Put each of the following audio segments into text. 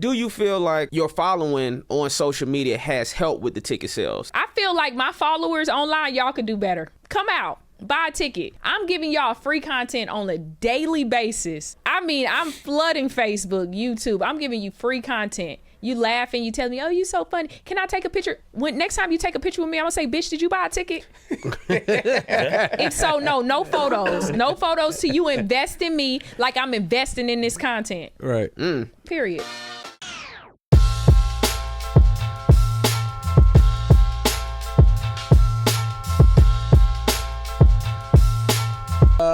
Do you feel like your following on social media has helped with the ticket sales? I feel like my followers online, y'all could do better. Come out. Buy a ticket. I'm giving y'all free content on a daily basis. I mean, I'm flooding Facebook, YouTube. I'm giving you free content. You laugh and you tell me, oh, you so funny. Can I take a picture? When next time you take a picture with me, I'm gonna say, bitch, did you buy a ticket? If so, no photos. No photos till you invest in me like I'm investing in this content. Right. Period.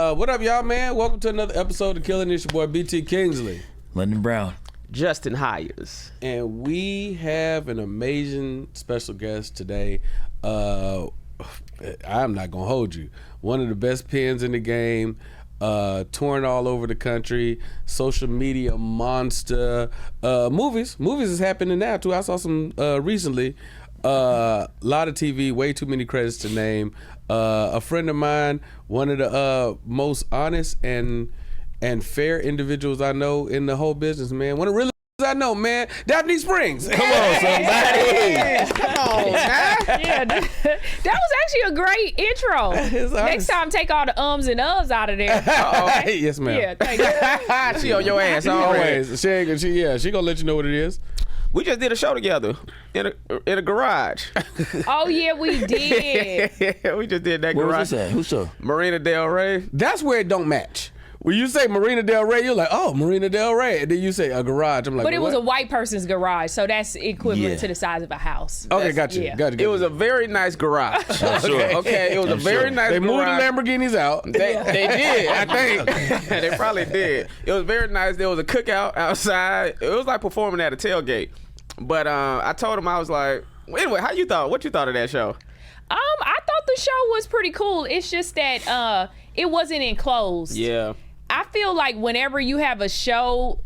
What up, y'all, man? Welcome to another episode of Killin. It's your boy, BT Kingsley. London Brown. Justin Hires. And we have an amazing special guest today. I'm not going to hold you. One of the best pens in the game, touring all over the country, social media monster. Movies is happening now, too. I saw some recently. A lot of TV, way too many credits to name. A friend of mine, one of the most honest and fair individuals I know in the whole business, man. One of the really I know, man. Daphnique Springs. Come on, somebody. Come on, man. Yeah, that was actually a great intro. Next time, take all the ums and uhs out of there. Okay? Yes, ma'am. Yeah, thank you. She on your ass already. Always. She gonna let you know what it is. We just did a show together in a garage. Oh, yeah, we did. We just did that Where garage. was this at? Who show? Marina Del Rey. That's where it don't match. When you say Marina Del Rey, you're like, oh, Marina Del Rey. And then you say a garage. I'm like, But it was what? a white person's garage, so that's equivalent to the size of a house. Okay, got you. Yeah. Got you. It was a very nice garage. Okay, it was a very nice They garage. moved the Lamborghinis out. They did, I think. They probably did. It was very nice. There was a cookout outside. It was like performing at a tailgate. But I told him, I was like, anyway, what you thought of that show? I thought the show was pretty cool. It's just that it wasn't enclosed. Yeah. I feel like whenever you have a show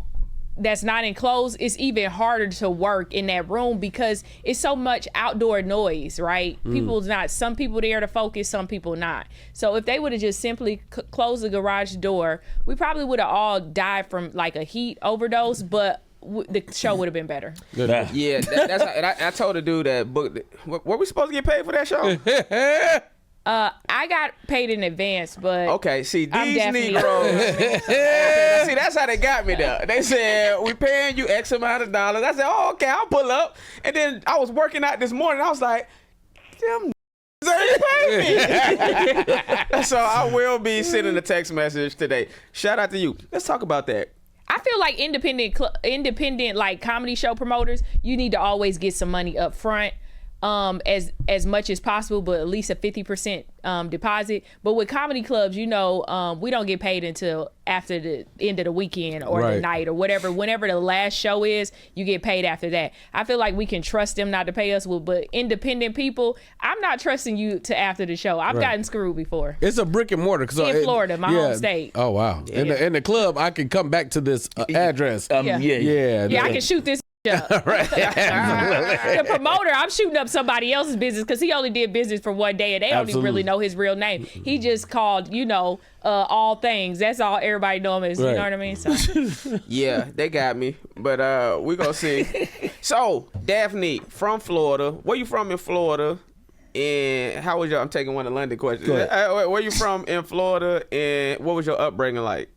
that's not enclosed, it's even harder to work in that room because it's so much outdoor noise, right? Some people there to focus, some people not. So if they would have just simply closed the garage door, we probably would have all died from like a heat overdose, but the show would have been better. Yeah, that's how, and I told the dude that booked it. Were we supposed to get paid for that show? I got paid in advance, but Okay, see, I'm these definitely- Negroes. See, that's how they got me there. They said, we paying you X amount of dollars. I said, oh, okay, I'll pull up. And then I was working out this morning. I was like, them ain't paying me. So I will be sending a text message today. Shout out to you. Let's talk about that. I feel like independent like comedy show promoters, you need to always get some money up front. As much as possible, but at least a 50% deposit. But with comedy clubs, we don't get paid until after the end of the weekend or the night or whatever. Whenever the last show is, you get paid after that. I feel like we can trust them not to pay us, but independent people, I'm not trusting you to after the show. I've gotten screwed before. It's a brick and mortar. In Florida, my home state. Oh, wow. Yeah. In the club, I can come back to this address. Yeah. Yeah, I can shoot this up. The promoter, I'm shooting up somebody else's business because he only did business for one day and they don't even really know his real name. He just called, all things. That's all everybody know him as. You know what I mean? So. Yeah, they got me. But we gonna see. So, Daphnique, from Florida. Where you from in Florida? And how was I'm taking one of the London questions. Where you from in Florida and what was your upbringing like?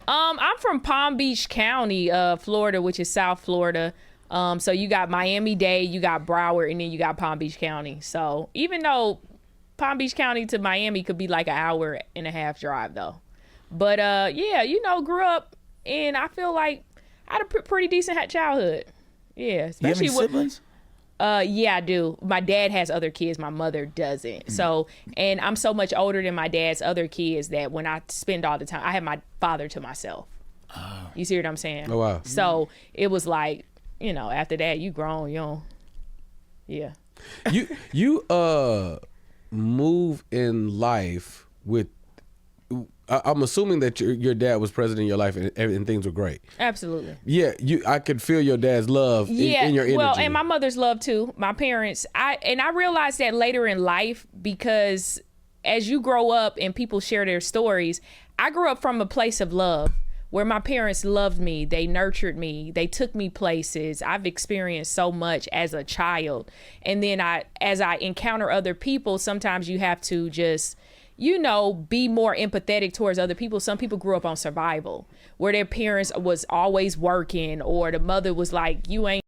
I'm from Palm Beach County, Florida, which is South Florida. So you got Miami-Dade, you got Broward, and then you got Palm Beach County. So even though Palm Beach County to Miami could be like an hour and a half drive though. But grew up and I feel like I had a pretty decent childhood. Yeah. Especially you have any siblings? Yeah, I do. My dad has other kids. My mother doesn't. So, and I'm so much older than my dad's other kids that when I spend all the time, I have my father to myself. Oh. You see what I'm saying? Oh, wow. So it was like, after that, you grown, yeah. You move in life with. I'm assuming that your dad was present in your life and things were great. Absolutely. Yeah, I could feel your dad's love in your energy. Well, and my mother's love too. My parents. I realized that later in life because as you grow up and people share their stories, I grew up from a place of love where my parents loved me, they nurtured me, they took me places. I've experienced so much as a child. And then as I encounter other people, sometimes you have to just, you know, be more empathetic towards other people. Some people grew up on survival, where their parents was always working, or the mother was like, you ain't.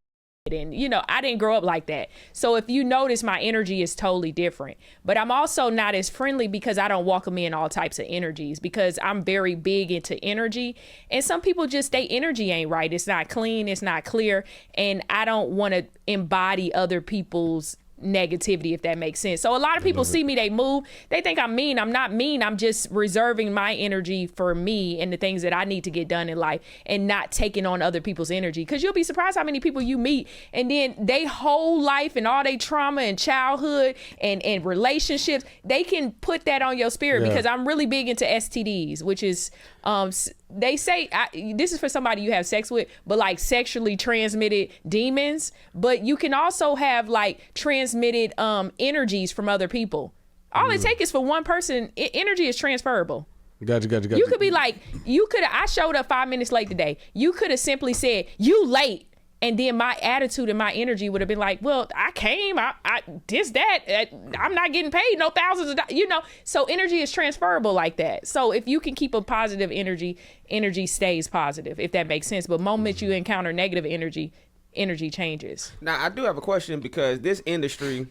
And, you know, I didn't grow up like that. So if you notice, my energy is totally different. But I'm also not as friendly because I don't welcome in all types of energies, because I'm very big into energy. And some people just, their energy ain't right. It's not clean. It's not clear. And I don't want to embody other people's negativity, if that makes sense. So a lot of people see me, they move, they think I'm mean. I'm not mean. I'm just reserving my energy for me and the things that I need to get done in life, and not taking on other people's energy. Because you'll be surprised how many people you meet, and then they whole life and all their trauma and childhood and relationships, they can put that on your spirit. Because I'm really big into STDs, which is they say, this is for somebody you have sex with, but like sexually transmitted demons. But you can also have like transmitted energies from other people. All it takes is for one person. Energy is transferable. Gotcha. You could be like, I showed up 5 minutes late today. You could have simply said, you late. And then my attitude and my energy would have been like, well, I came, I'm not getting paid no thousands of dollars, you know? So energy is transferable like that. So if you can keep a positive energy stays positive, if that makes sense. But moment you encounter negative energy changes. Now, I do have a question, because this industry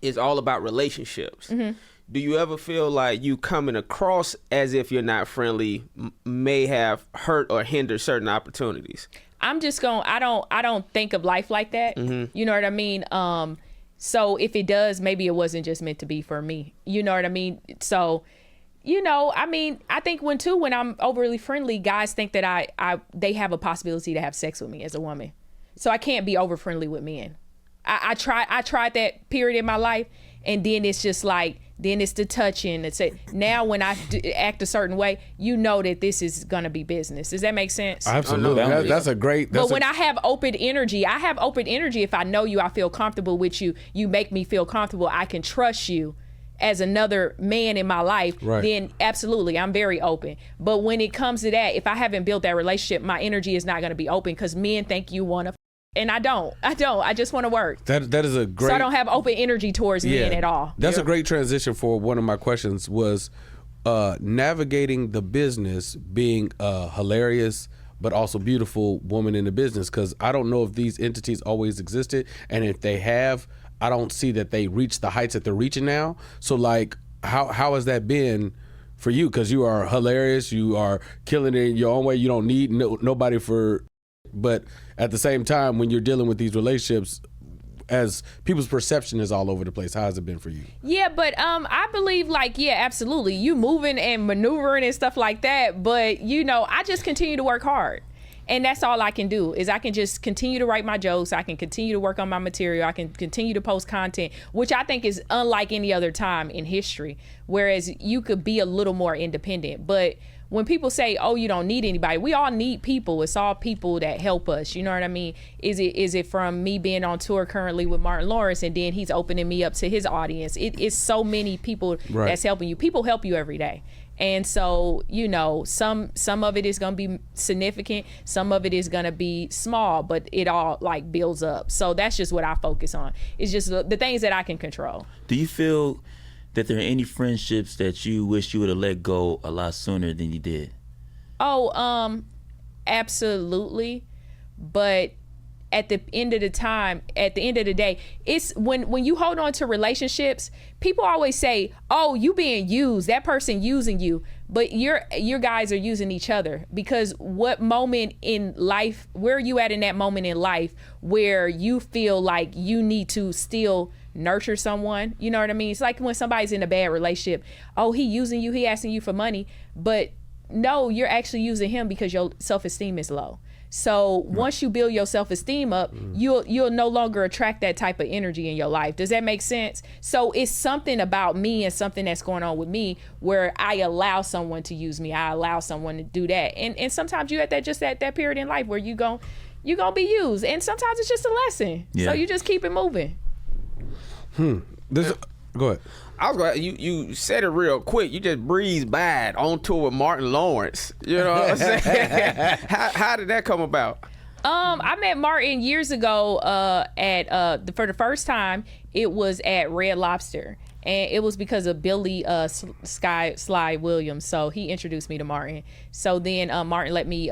is all about relationships. Mm-hmm. Do you ever feel like you coming across as if you're not friendly may have hurt or hindered certain opportunities? I'm just going, I don't think of life like that. Mm-hmm. You know what I mean? So if it does, maybe it wasn't just meant to be for me. You know what I mean? So, you know, I mean, I think when I'm overly friendly, guys think that they have a possibility to have sex with me as a woman. So I can't be over friendly with men. I tried that period in my life, and then it's just like, then it's the touching. It's now when I act a certain way, you know that this is gonna be business. Does that make sense? Absolutely. That's a great. But when I have open energy, if I know you, I feel comfortable with you. You make me feel comfortable. I can trust you as another man in my life. Right. Then absolutely, I'm very open. But when it comes to that, if I haven't built that relationship, my energy is not gonna be open, because men think you wanna. And I don't. I just want to work. That is a great. So I don't have open energy towards men at all. That's a great transition for one of my questions was navigating the business, being a hilarious but also beautiful woman in the business. Because I don't know if these entities always existed, and if they have, I don't see that they reach the heights that they're reaching now. So like, how has that been for you? Because you are hilarious, you are killing it in your own way. You don't need nobody for. But at the same time, when you're dealing with these relationships, as people's perception is all over the place, how has it been for you? Yeah, but I believe, like, yeah, absolutely. You moving and maneuvering and stuff like that. But, you know, I just continue to work hard. And that's all I can do, is I can just continue to write my jokes. I can continue to work on my material. I can continue to post content, which I think is unlike any other time in history, whereas you could be a little more independent. But when people say, oh, you don't need anybody, we all need people. It's all people that help us. You know what I mean? Is it from me being on tour currently with Martin Lawrence, and then he's opening me up to his audience? It's so many people that's helping you. People help you every day. And so, you know, some of it is going to be significant. Some of it is going to be small, but it all like builds up. So that's just what I focus on. It's just the things that I can control. Do you feel that there are any friendships that you wish you would have let go a lot sooner than you did? Oh, absolutely. But at the end of the day, it's when you hold on to relationships, people always say, oh, you being used, that person using you. But your guys are using each other, because what moment in life, where are you at in that moment in life where you feel like you need to still nurture someone? You know what I mean? It's like when somebody's in a bad relationship. Oh, he using you, he asking you for money. But no, you're actually using him because your self-esteem is low. So once you build your self-esteem up, you'll no longer attract that type of energy in your life. Does that make sense? So it's something about me and something that's going on with me where I allow someone to use me. I allow someone to do that. And sometimes you at that period in life where you're gonna be used. And sometimes it's just a lesson. Yeah. So you just keep it moving. Go ahead. I was going. You said it real quick. You just breezed by it on tour with Martin Lawrence. You know what I'm saying? How did that come about? I met Martin years ago for the first time. It was at Red Lobster, and it was because of Billy Sly Williams. So he introduced me to Martin. So then Martin let me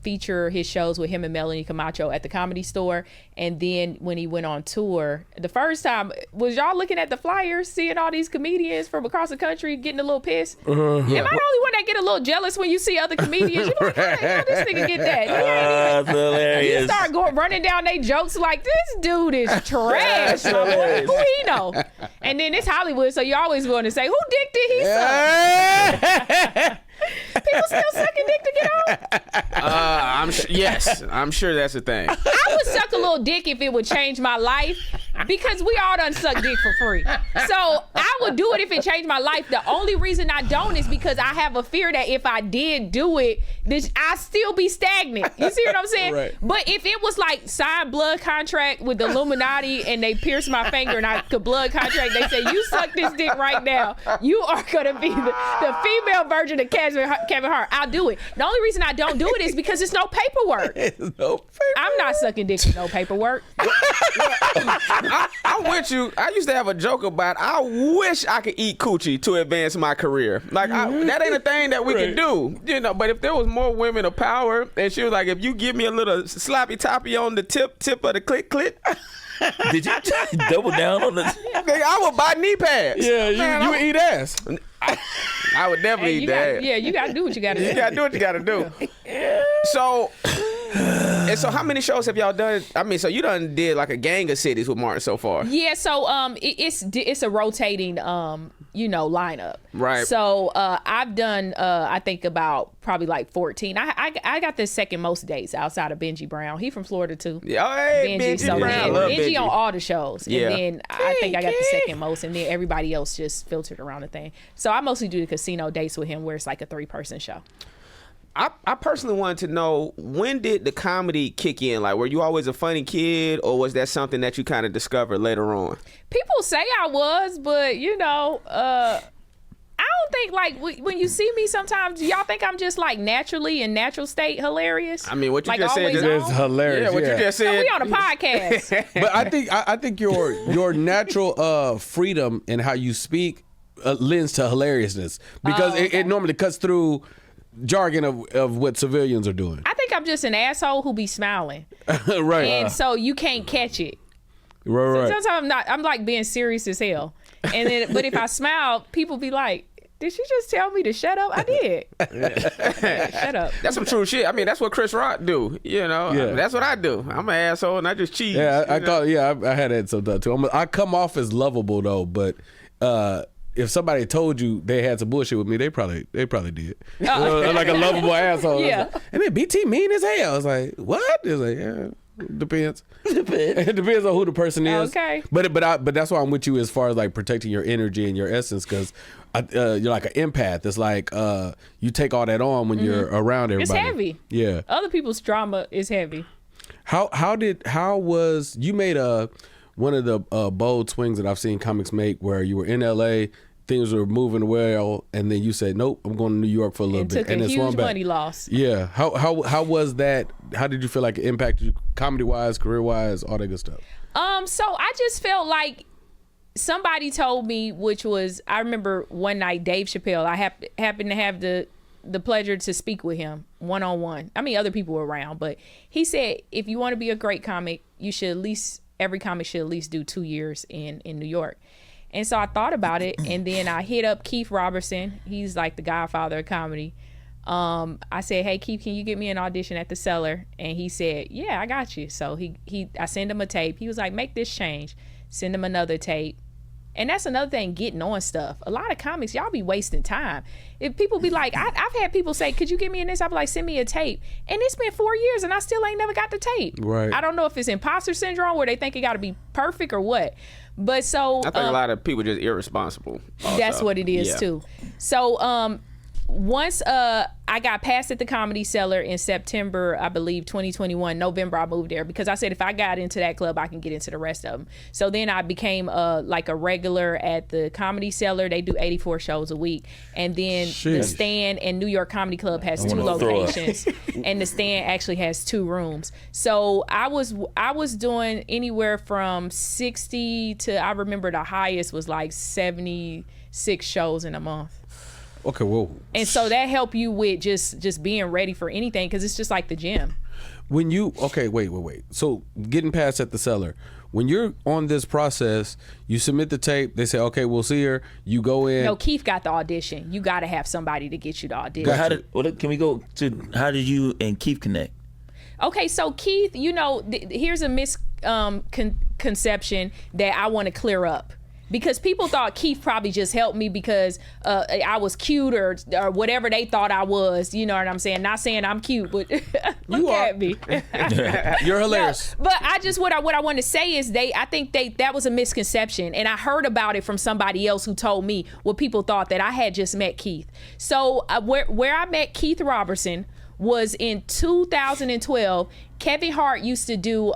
feature his shows with him and Melanie Camacho at the Comedy Store. And then when he went on tour, the first time, was y'all looking at the flyers, seeing all these comedians from across the country getting a little pissed? Am I the only one that get a little jealous when you see other comedians? You like, how this nigga get that? That's hilarious. You start running down they jokes like, this dude is trash. Like, who he know? And then it's Hollywood, so you're always going to say, who dick did he suck? People still sucking dick to get on? Yes, I'm sure that's a thing. I would suck a little dick if it would change my life, because we all done suck dick for free. So I would do it if it changed my life. The only reason I don't is because I have a fear that if I did do it, I still be stagnant. You see what I'm saying? Right. But if it was like signed blood contract with the Illuminati and they pierced my finger and I could blood contract, they say, you suck this dick right now, you are gonna be the female version of Kevin Hart. I'll do it. The only reason I don't do it is because it's no paperwork. I'm not sucking dick with no paperwork. I'm with you. I used to have a joke about, I wish I could eat coochie to advance my career. Like, that ain't a thing that we can do. You know, but if there was more women of power, and she was like, if you give me a little sloppy toppy on the tip of the clit. Did you double down on the? I would buy knee pads. Yeah, Man, you would eat ass. I would definitely eat that. Yeah, you gotta do what you gotta do. You gotta do what you gotta do. So, and so how many shows have y'all done? I mean, so you done did like a gang of cities with Martin so far. Yeah, so it's a rotating lineup. Right. So I've done I think about probably like 14. I got the second most dates outside of Benji Brown. He from Florida too. Yeah, oh, hey, Benji so Brown. I love Benji on all the shows. Yeah. And then I think I got the second most, and then everybody else just filtered around the thing. So I mostly do the casino dates with him where it's like a 3-person show. I personally wanted to know, when did the comedy kick in? Like, were you always a funny kid, or was that something that you kind of discovered later on? People say I was, but I don't think, like, when you see me sometimes, y'all think I'm just like naturally in natural state hilarious. I mean, what you like just said It's hilarious. Yeah, what you just said. We on a podcast. But I think your natural freedom in how you speak lends to hilariousness, because it normally cuts through jargon of what civilians are doing. I think I'm just an asshole who be smiling. Right. And so you can't catch it. Right. Sometimes I'm like being serious as hell. And then, but if I smile, people be like, did she just tell me to shut up? I did. Shut up. That's some true shit. I mean, that's what Chris Rock do. You know, Yeah. that's what I do. I'm an asshole and I just cheese. Yeah, I had that sometimes too. I come off as lovable though, but if somebody told you they had some bullshit with me, they probably did. Like a lovable asshole. Yeah. And then BT mean as hell. I was like, what? It's like, yeah. Depends. It depends on who the person is. Okay. But that's why I'm with you as far as like protecting your energy and your essence, because you're like an empath. It's like you take all that on when you're around everybody. It's heavy. Yeah. Other people's drama is heavy. How was you made one of the bold swings that I've seen comics make, where you were in LA, things were moving well, and then you said, nope, I'm going to New York for a little bit. Took a huge money loss. Yeah. How was that? How did you feel like it impacted you comedy-wise, career-wise, all that good stuff? So I just felt like somebody told me, which was, I remember one night, Dave Chappelle, I happened to have the pleasure to speak with him one-on-one. I mean, other people were around, but he said, if you want to be a great comic, every comic should at least do 2 years in New York. And so I thought about it, and then I hit up Keith Robertson. He's like the godfather of comedy. I said, hey, Keith, can you get me an audition at the Cellar? And he said, yeah, I got you. So I sent him a tape. He was like, make this change. Send him another tape. And that's another thing, getting on stuff. A lot of comics, y'all be wasting time. If people be like, I've had people say, could you get me in this? I'll be like, send me a tape. And it's been 4 years and I still ain't never got the tape. Right. I don't know if it's imposter syndrome where they think it got to be perfect or what. But so I think a lot of people just irresponsible. Also. That's what it is too. So once I got passed at the Comedy Cellar in September, I believe 2021, November I moved there because I said if I got into that club, I can get into the rest of them. So then I became like a regular at the Comedy Cellar. They do 84 shows a week. And then the Stand and New York Comedy Club has 2 locations. And the Stand actually has 2 rooms. So I was doing anywhere from 60 to, I remember the highest was like 76 shows in a month. Okay, whoa. And so that helped you with just being ready for anything because it's just like the gym. When you, okay, wait. So getting past at the Cellar, when you're on this process, you submit the tape, they say, okay, we'll see her, you go in. No, Keith got the audition. You got to have somebody to get you the audition. Can we go to, how did you and Keith connect? Okay, so Keith, here's a misconception that I want to clear up. Because people thought Keith probably just helped me because I was cute or whatever they thought I was. You know what I'm saying? Not saying I'm cute, but look at me. You're hilarious. No, but what I want to say is I think that was a misconception, and I heard about it from somebody else who told me what people thought that I had just met Keith. So where I met Keith Robertson was in 2012. Kevin Hart used to do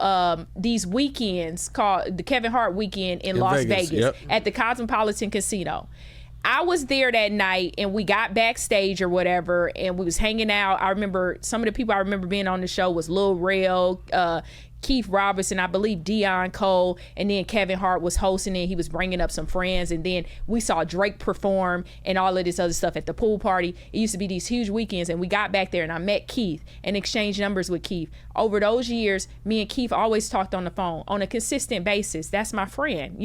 these weekends called the Kevin Hart Weekend in Las Vegas at the Cosmopolitan Casino. I was there that night and we got backstage or whatever and we was hanging out. I remember some of the people I remember being on the show was Lil Rel, Keith Robertson, I believe Dion Cole, and then Kevin Hart was hosting it. He was bringing up some friends, and then we saw Drake perform and all of this other stuff at the pool party. It used to be these huge weekends, and we got back there, and I met Keith and exchanged numbers with Keith. Over those years, me and Keith always talked on the phone on a consistent basis. That's my friend,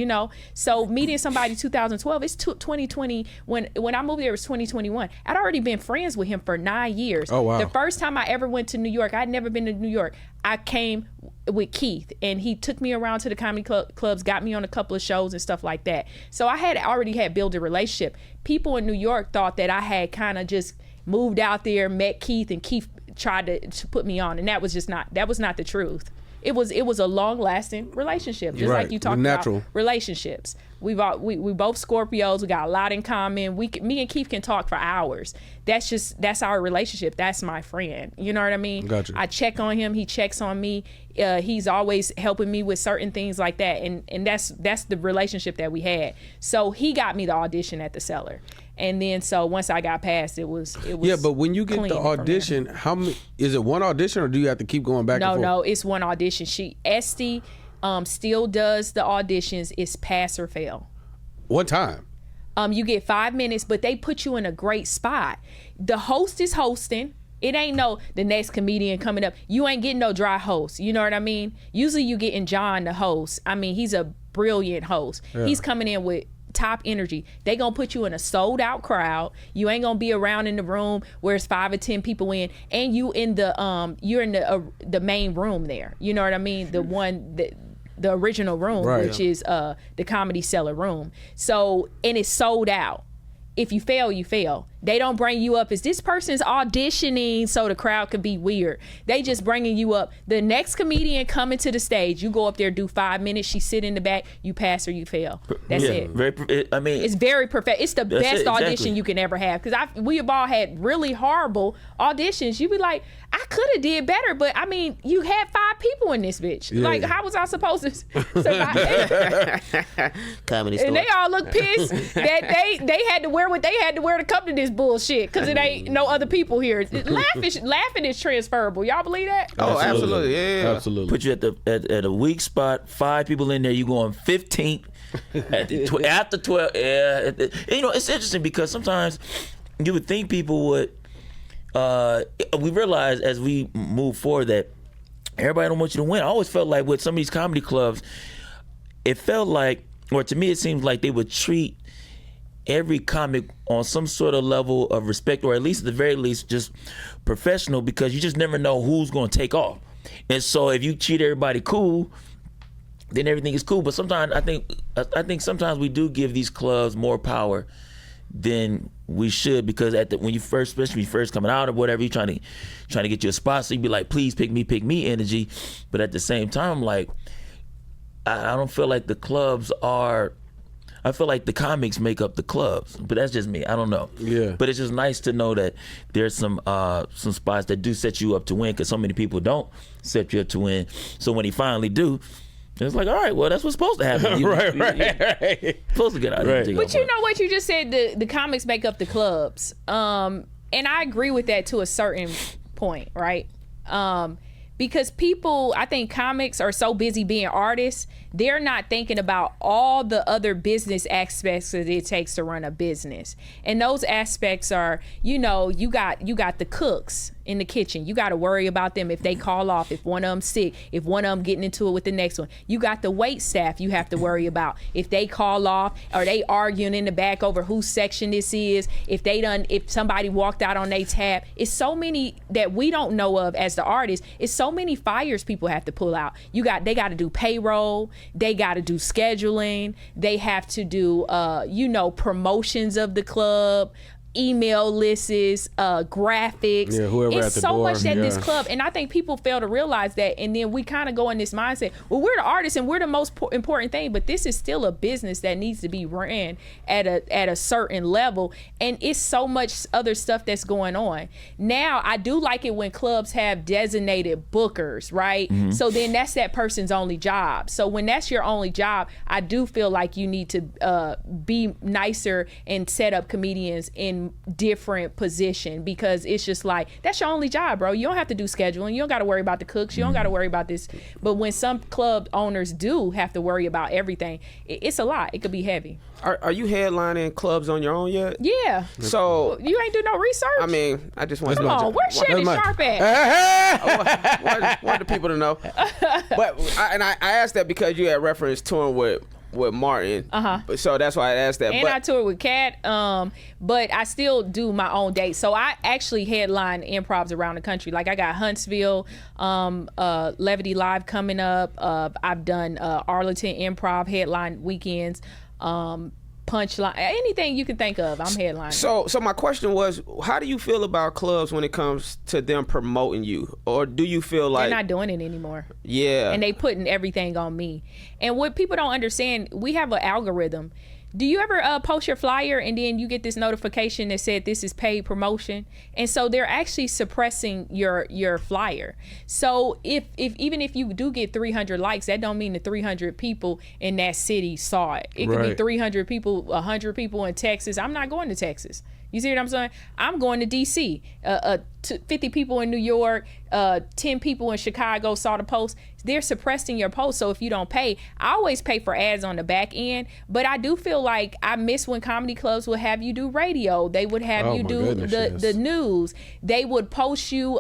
So meeting somebody 2012, it's 2020. When I moved there, it was 2021. I'd already been friends with him for 9 years. Oh, wow. The first time I ever went to New York, I'd never been to New York. I came with Keith and he took me around to the comedy clubs, got me on a couple of shows and stuff like that. So I had already built a relationship. People in New York thought that I had kind of just moved out there, met Keith, and Keith tried to put me on, and that was not the truth. It was a long-lasting relationship, just like you talked about relationships. We both Scorpios. We got a lot in common. Me and Keith can talk for hours. That's our relationship. That's my friend. You know what I mean? Gotcha. I check on him. He checks on me. He's always helping me with certain things like that. And that's the relationship that we had. So he got me the audition at the Cellar. And then so once I got past, it was yeah. But when you get the audition, how many is it? One audition, or do you have to keep going back? No, it's one audition. Esty still does the auditions. It's pass or fail. One time. You get 5 minutes, but they put you in a great spot. The host is hosting. It ain't the next comedian coming up. You ain't getting no dry host. You know what I mean? Usually you getting John the host. I mean, he's a brilliant host. Yeah. He's coming in with top energy. They gonna put you in a sold out crowd. You ain't gonna be around in the room where it's 5 or 10 people in, and you're in the main room there. You know what I mean? The one that the original room, which is the Comedy Cellar room. So, and it's sold out. If you fail, you fail. They don't bring you up as this person's auditioning so the crowd could be weird. They just bringing you up. The next comedian coming to the stage, you go up there, do 5 minutes, she sit in the back, you pass or you fail. That's it. It's very perfect. It's the best audition you can ever have. Because we have all had really horrible auditions. You be like, I could have did better, but I mean, you had 5 people in this bitch. Yeah. Like, how was I supposed to survive? Comedy store. And they all look pissed that they had to wear what they had to wear to come to this bullshit because it ain't no other people here. Laughing is transferable. Y'all believe that? Oh, absolutely. Yeah. Absolutely. Put you at a weak spot, 5 people in there, you going 15th after 12. Yeah. It's interesting because sometimes you would think people would we realize as we move forward that everybody don't want you to win. I always felt like with some of these comedy clubs, it felt like, or to me it seems like they would treat every comic on some sort of level of respect, or at least at the very least just professional, because you just never know who's going to take off. And so if you treat everybody cool, then everything is cool. But sometimes I think sometimes we do give these clubs more power than we should, because especially when you first coming out or whatever, you trying to get you a spot, so you be like, please pick me energy. But at the same time, like, I don't feel like the clubs are I feel like the comics make up the clubs, but that's just me. I don't know. Yeah. But it's just nice to know that there's some spots that do set you up to win, because so many people don't set you up to win. So when he finally do, it's like, all right, well, that's what's supposed to happen. Right. Supposed to get out. Right. But you know what you just said, the comics make up the clubs. And I agree with that to a certain point, right? Because people, I think comics are so busy being artists, they're not thinking about all the other business aspects that it takes to run a business. And those aspects are, you know, you got the cooks in the kitchen. You got to worry about them if they call off, if one of them sick, if one of them getting into it with the next one. You got the wait staff you have to worry about. If they call off, or they arguing in the back over whose section this is, if somebody walked out on their tab. It's so many that we don't know of as the artists. It's so many fires people have to pull out. They got to do payroll. They got to do scheduling. They have to do, promotions of the club, email lists, graphics. Yeah, whoever it's at the so door, much at this yeah. club, and I think people fail to realize that, and then we kind of go in this mindset, well, we're the artists and we're the most important thing, but this is still a business that needs to be ran at a certain level, and it's so much other stuff that's going on. Now, I do like it when clubs have designated bookers, right? Mm-hmm. So then that's that person's only job. So when that's your only job, I do feel like you need to be nicer and set up comedians in different position, because it's just like, that's your only job, bro. You don't have to do scheduling. You don't got to worry about the cooks. You don't got to worry about this. But when some club owners do have to worry about everything, it's a lot. It could be heavy. Are you headlining clubs on your own yet? Yeah. So You ain't do no research? I mean, I just want Come on, where's Shannon Sharp at? I want the people to know. But I asked that because you had reference touring with Martin. So that's why I asked that. And I toured with Kat, but I still do my own dates. So I actually headline improvs around the country. Like I got Huntsville, Levity Live coming up. I've done Arlington Improv headline weekends, Punchline, anything you can think of, I'm headlining. So my question was, how do you feel about clubs when it comes to them promoting you? Or do you feel like they're not doing it anymore? Yeah. And they putting everything on me. And what people don't understand, we have an algorithm. Do you ever post your flyer and then you get this notification that said this is paid promotion? And so they're actually suppressing your flyer. So if even if you do get 300 likes, that don't mean the 300 people in that city saw it. It could be 300 people, 100 people in Texas. I'm not going to Texas. You see what I'm saying? I'm going to D.C. 50 people in New York, 10 people in Chicago saw the post. They're suppressing your post. So if you don't pay, I always pay for ads on the back end. But I do feel like I miss when comedy clubs would have you do radio. They would have you do the news. They would post you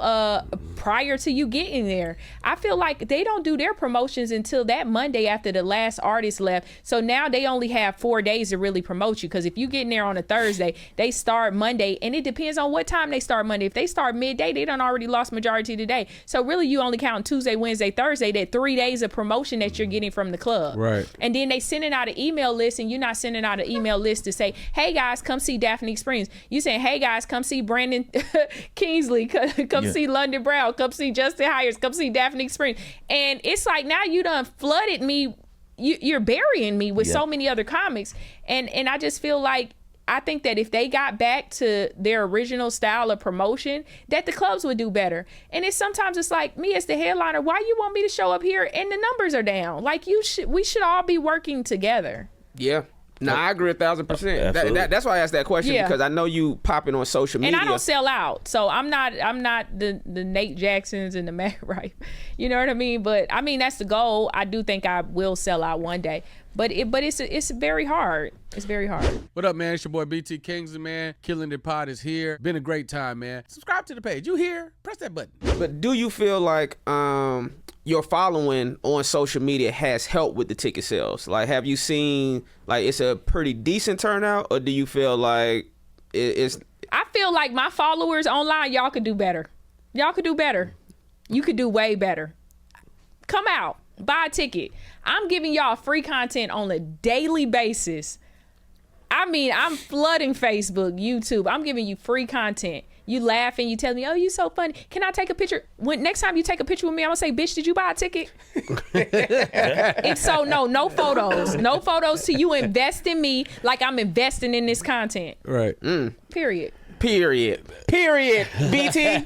prior to you getting there. I feel like they don't do their promotions until that Monday after the last artist left. So now they only have 4 days to really promote you. Because if you get in there on a Thursday, they start Monday. And it depends on what time they start Monday. If they start midday, they done already lost majority of the day. So really you only count Tuesday, Wednesday, Thursday, that 3 days of promotion that you're getting from the club. Right. And then they sending out an email list, and you're not sending out an email list to say, hey guys, come see Daphnique Springs. You saying, hey guys, come see Brandon Kingsley, come see London Brown, come see Justin Hires, come see Daphnique Springs. And it's like, now you done flooded me. You're burying me with so many other comics. And I just feel like, I think that if they got back to their original style of promotion, that the clubs would do better. And sometimes it's like, me as the headliner, why you want me to show up here and the numbers are down? Like we should all be working together. Yeah. No, I agree 1,000%. That's why I asked that question, because I know you popping on social media. And I don't sell out. So I'm not the Nate Jacksons and the Matt Wright. You know what I mean? But I mean, that's the goal. I do think I will sell out one day. But it's very hard. It's very hard. What up, man? It's your boy BT Kingsley, man. Killin the Pod is here. Been a great time, man. Subscribe to the page. You here? Press that button. But do you feel like your following on social media has helped with the ticket sales? Like, have you seen like it's a pretty decent turnout, or do you feel like it's? I feel like my followers online, y'all could do better. Y'all could do better. You could do way better. Come out. Buy a ticket. I'm giving y'all free content on a daily basis. I mean, I'm flooding Facebook, YouTube. I'm giving you free content. You laugh and you tell me, oh, you so funny. Can I take a picture? When next time you take a picture with me, I'm gonna say, bitch, did you buy a ticket? If so, no photos. No photos till you invest in me like I'm investing in this content. Right. Period. Period. BT,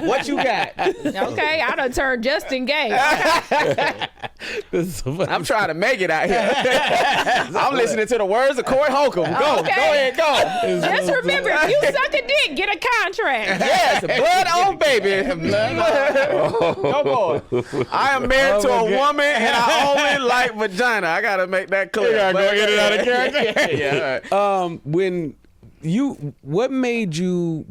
what you got? Okay, I done turned Justin gay. I'm trying to make it out here. I'm listening to the words of Corey Holcomb. Go ahead, go. Just remember, if you suck a dick, get a contract. Yes, blood on baby. Go boy. I am married to a woman and I only like vagina. I gotta make that clear. Go get it out of character. Yeah. All right. When what makes you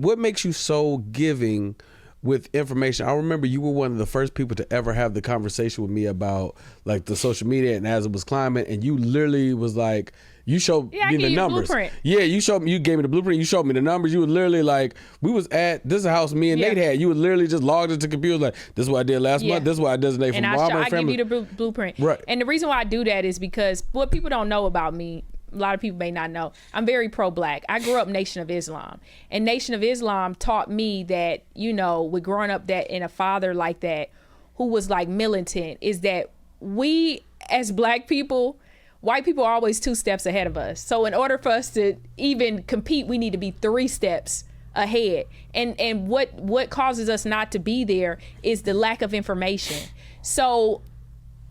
so giving with information? I remember you were one of the first people to ever have the conversation with me about like the social media and as it was climbing, and you literally was like, you showed me the numbers. Blueprint. Yeah, you gave me the blueprint. You showed me the numbers. You were literally like, we was at this house me and Nate had. You would literally just logged into the computer like, this is what I did last month. This is what I did today from Walmart. I give you the blueprint. Right. And the reason why I do that is because what people don't know about me, a lot of people may not know, I'm very pro-black. I grew up Nation of Islam. And Nation of Islam taught me that, with growing up that in a father like that, who was like militant, is that we as black people, white people are always 2 steps ahead of us. So in order for us to even compete, we need to be 3 steps ahead. And what causes us not to be there is the lack of information. So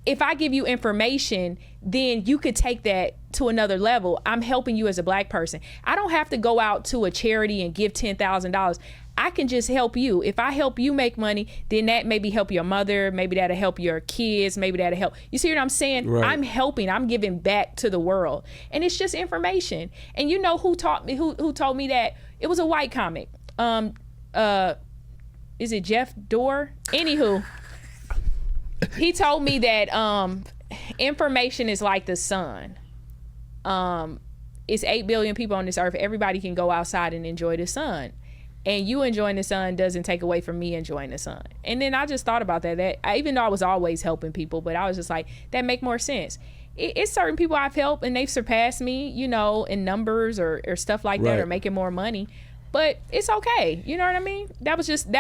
if I give you information, then you could take that to another level. I'm helping you as a black person. I don't have to go out to a charity and give $10,000. I can just help you. If I help you make money, then that maybe help your mother, maybe that'll help your kids, maybe that'll help. You see what I'm saying? Right. I'm helping. I'm giving back to the world. And it's just information. And you know who taught me, who told me that? It was a white comic. Is it Jeff Dorr? Anywho, he told me that information is like the sun. It's 8 billion people on this earth. Everybody can go outside and enjoy the sun. And you enjoying the sun doesn't take away from me enjoying the sun. And then I just thought about that even though I was always helping people, but I was just like, that make more sense. It's certain people I've helped and they've surpassed me, in numbers or stuff like that, or making more money. But it's okay. You know what I mean? That was just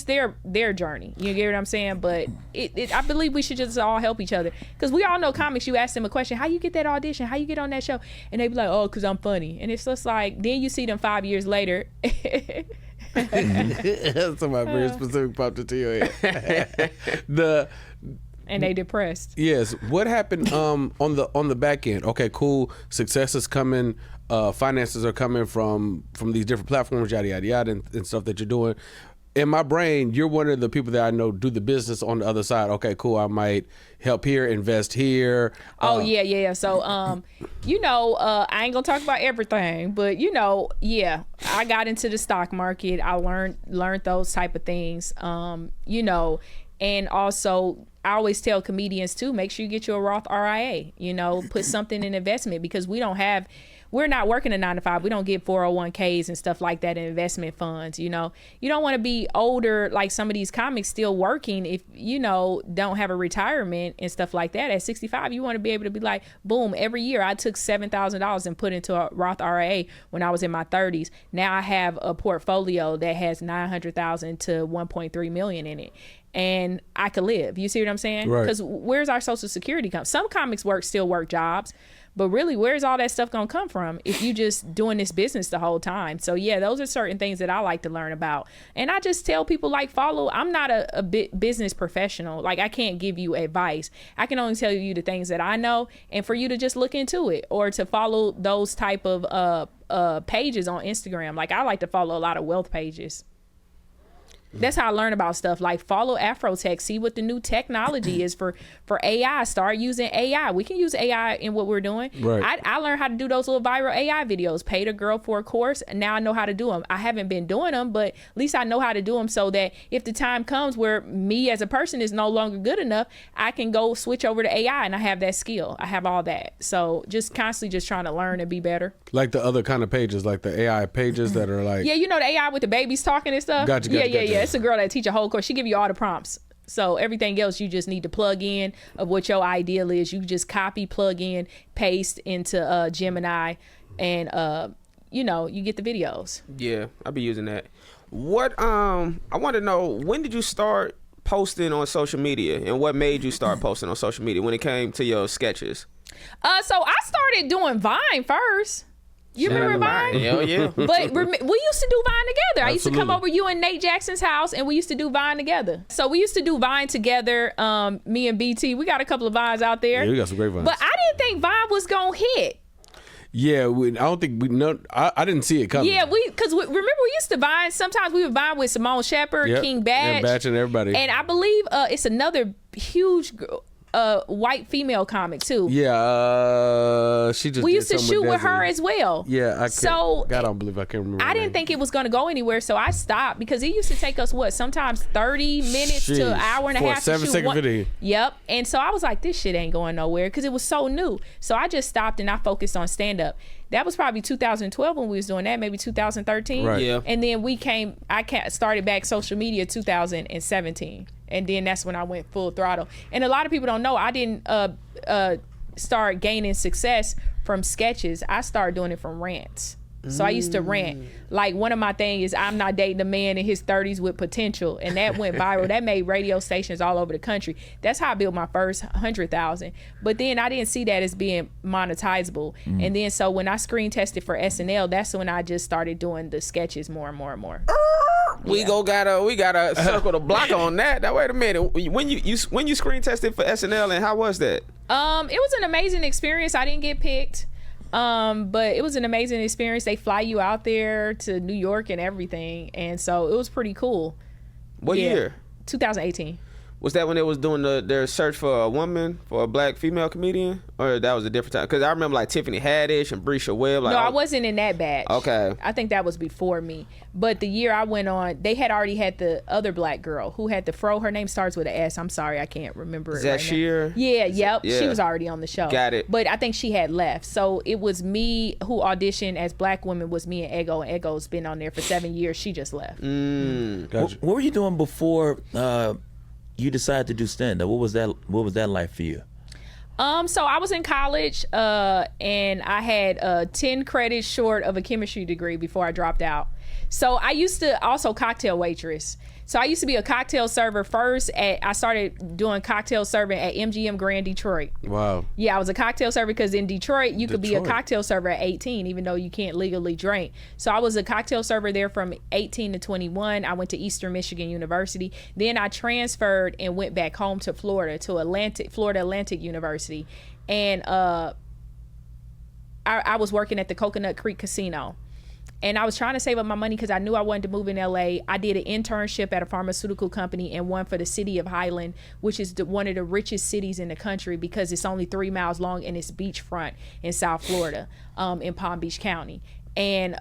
their journey. You get what I'm saying? But I believe we should just all help each other. Because we all know comics, you ask them a question, how you get that audition? How you get on that show? And they be like, oh, because I'm funny. And it's just like, then you see them 5 years later. Somebody very specific popped into your head. And they depressed. Yes. What happened on the back end? Okay, cool. Success is coming. Finances are coming from these different platforms, yada yada yada, and stuff that you're doing. In my brain, you're one of the people that I know do the business on the other side. Okay, cool. I might help here, invest here. Yeah. So, I ain't gonna talk about everything, but I got into the stock market. I learned those type of things. And also I always tell comedians too, make sure you get you a Roth RIA. Put something in investment, because we're not working a 9-to-5. We don't get 401ks and stuff like that in investment funds. You don't want to be older like some of these comics still working if don't have a retirement and stuff like that. At 65, you want to be able to be like, boom, every year I took $7,000 and put into a Roth RIA when I was in my 30s. Now I have a portfolio that has $900,000 to $1.3 million in it. And I could live. You see what I'm saying? Right. Because where's our Social Security come? Some comics still work jobs, but really, where's all that stuff gonna come from if you just doing this business the whole time? So yeah, those are certain things that I like to learn about. And I just tell people follow. I'm not a business professional. Like, I can't give you advice. I can only tell you the things that I know, and for you to just look into it or to follow those type of pages on Instagram. Like, I like to follow a lot of wealth pages. That's how I learn about stuff. Like, follow Afrotech, see what the new technology is for AI. Start using AI. We can use AI in what we're doing. Right. I learned how to do those little viral AI videos. Paid a girl for a course, and now I know how to do them. I haven't been doing them, but at least I know how to do them, so that if the time comes where me as a person is no longer good enough, I can go switch over to AI, and I have that skill. I have all that. So just constantly just trying to learn and be better. Like the other kind of pages, like the AI pages that are like... Yeah, the AI with the babies talking and stuff? Gotcha. Yeah. It's a girl that teach a whole course. She give you all the prompts. So everything else you just need to plug in of what your ideal is. You just copy, plug in, paste into Gemini, and you get the videos. Yeah, I'll be using that. What I want to know, when did you start posting on social media, and what made you start posting on social media when it came to your sketches? So I started doing Vine first. You remember Vine? Hell yeah. But we used to do Vine together. I used to come Absolutely. over you and Nate Jackson's house, and we used to do Vine together. So we used to do Vine together. Me and BT, we got a couple of Vines out there. Yeah, we got some great vines. But I didn't think Vine was gonna hit. Yeah, I don't think we know. I didn't see it coming. Yeah, because remember we used to Vine. Sometimes we would Vine with Simone Shepherd, Yep. King Badge, and Batch and everybody. and I believe it's another huge white female comic too. Yeah, she just. We did used to something shoot with Desi. her as well. Yeah, So God, I don't believe I can't remember. I her didn't name. think it was going to go anywhere, so I stopped because it used to take us sometimes 30 minutes to an Sheesh. hour and a For a half to 7-second shoot video. Yep. And so I was like, this shit ain't going nowhere because it was so new. So I just stopped and I focused on stand up. That was probably 2012 when we was doing that, maybe 2013. Right. Yeah. And then I started back social media 2017. And then that's when I went full throttle. And a lot of people don't know I didn't start gaining success from sketches. I started doing it from rants. So I used to rant. Like one of my things is I'm not dating a man in his 30s with potential. And that went viral. That made radio stations all over the country. That's how I built my first 100,000. But then I didn't see that as being monetizable. And then so when I screen tested for SNL, that's when I just started doing the sketches more and more and more. We gotta circle the block on that. Now wait a minute. When you screen tested for SNL, and how was that? It was an amazing experience. I didn't get picked. But it was an amazing experience. They fly you out there to New York and everything. And so it was pretty cool. What year? 2018. Was that when they was doing their search for a woman, for a black female comedian? Or that was a different time? Because I remember like Tiffany Haddish and Brisha Webb. Like, No, I wasn't in that batch. Okay. I think that was before me. But the year I went on, they had already had the other black girl who had the fro. Her name starts with an S. I'm sorry, I can't remember Is it that right now. Sheer? Yeah, yep. Yeah. She was already on the show. Got it. But I think she had left. So it was me who auditioned as black women was me and Ego. And Ego's been on there for 7 years. She just left. Gotcha. What were you doing before you decided to do stand-up? What was that like for you? So I was in college and I had 10 credits short of a chemistry degree before I dropped out. So I used to also cocktail waitress. So I used to be a cocktail server first. I started doing cocktail serving at MGM Grand Detroit. Wow. Yeah, I was a cocktail server because in Detroit, you could be a Detroit. cocktail server at 18, even though you can't legally drink. So I was a cocktail server there from 18 to 21. I went to Eastern Michigan University. Then I transferred and went back home to Florida, to Florida Atlantic University. And I was working at the Coconut Creek Casino. And I was trying to save up my money because I knew I wanted to move in LA. I did an internship at a pharmaceutical company and one for the city of Highland, which is one of the richest cities in the country because it's only 3 miles long and it's beachfront in South Florida, in Palm Beach County. And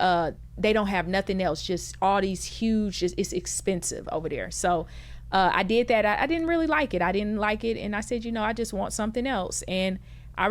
they don't have nothing else, just all these huge, it's expensive over there. So I did that. I didn't really like it. I didn't like it. And I said, I just want something else. And I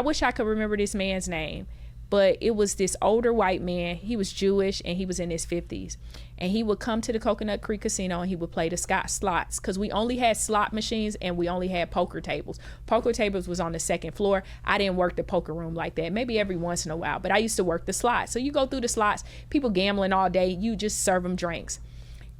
wish I could remember this man's name. But it was this older white man. He was Jewish and he was in his 50s. And he would come to the Coconut Creek Casino and he would play the slots because we only had slot machines and we only had poker tables. Poker tables was on the second floor. I didn't work the poker room like that, maybe every once in a while, but I used to work the slots. So you go through the slots, people gambling all day, you just serve them drinks.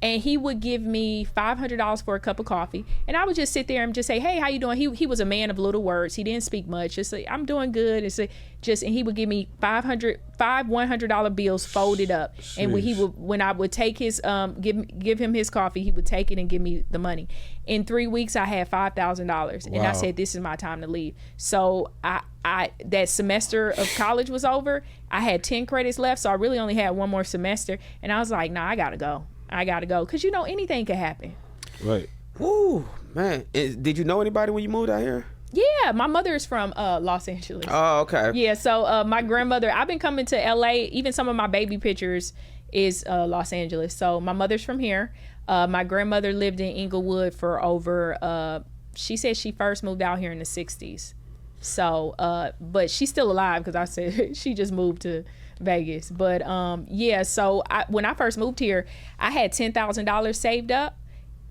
And he would give me $500 for a cup of coffee. And I would just sit there and just say, hey, how you doing? He was a man of little words. He didn't speak much. Just say, I'm doing good. And he would give me five $100 bills folded up. And when I would take his, give him his coffee, he would take it and give me the money. In 3 weeks, I had $5,000. And I said, this is my time to leave. So I that semester of college was over. I had 10 credits left. So I really only had one more semester. And I was like, nah, I gotta go. Because anything could happen. Right. Woo, man. Did you know anybody when you moved out here? Yeah, my mother is from Los Angeles. Oh, okay. Yeah, so my grandmother, I've been coming to LA, even some of my baby pictures is Los Angeles. So my mother's from here. My grandmother lived in Inglewood for over, she said she first moved out here in the 60s. So, but she's still alive because I said she just moved to Vegas. But yeah, so when I first moved here, I had $10,000 saved up,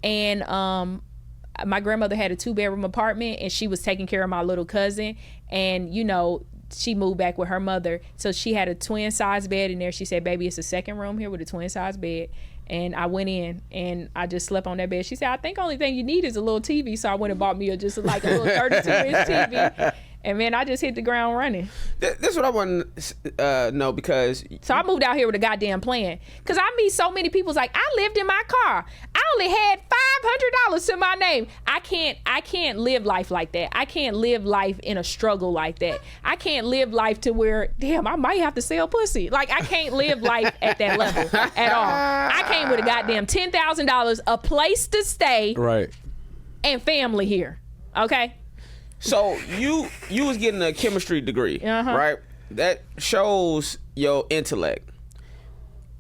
and my grandmother had a 2-bedroom apartment, and she was taking care of my little cousin. And she moved back with her mother. So she had a twin size bed in there. She said, baby, it's a second room here with a twin size bed. And I went in and I just slept on that bed. She said, I think only thing you need is a little TV. So I went and bought me a little 32-inch TV. And man, I just hit the ground running. This is what I want to know, because... So I moved out here with a goddamn plan. Because I meet so many people, it's like, I lived in my car. I only had $500 to my name. I can't live life like that. I can't live life in a struggle like that. I can't live life to where, damn, I might have to sell pussy. Like, I can't live life at that level at all. I came with a goddamn $10,000, a place to stay, Right. and family here. Okay? So you was getting a chemistry degree, right? That shows your intellect.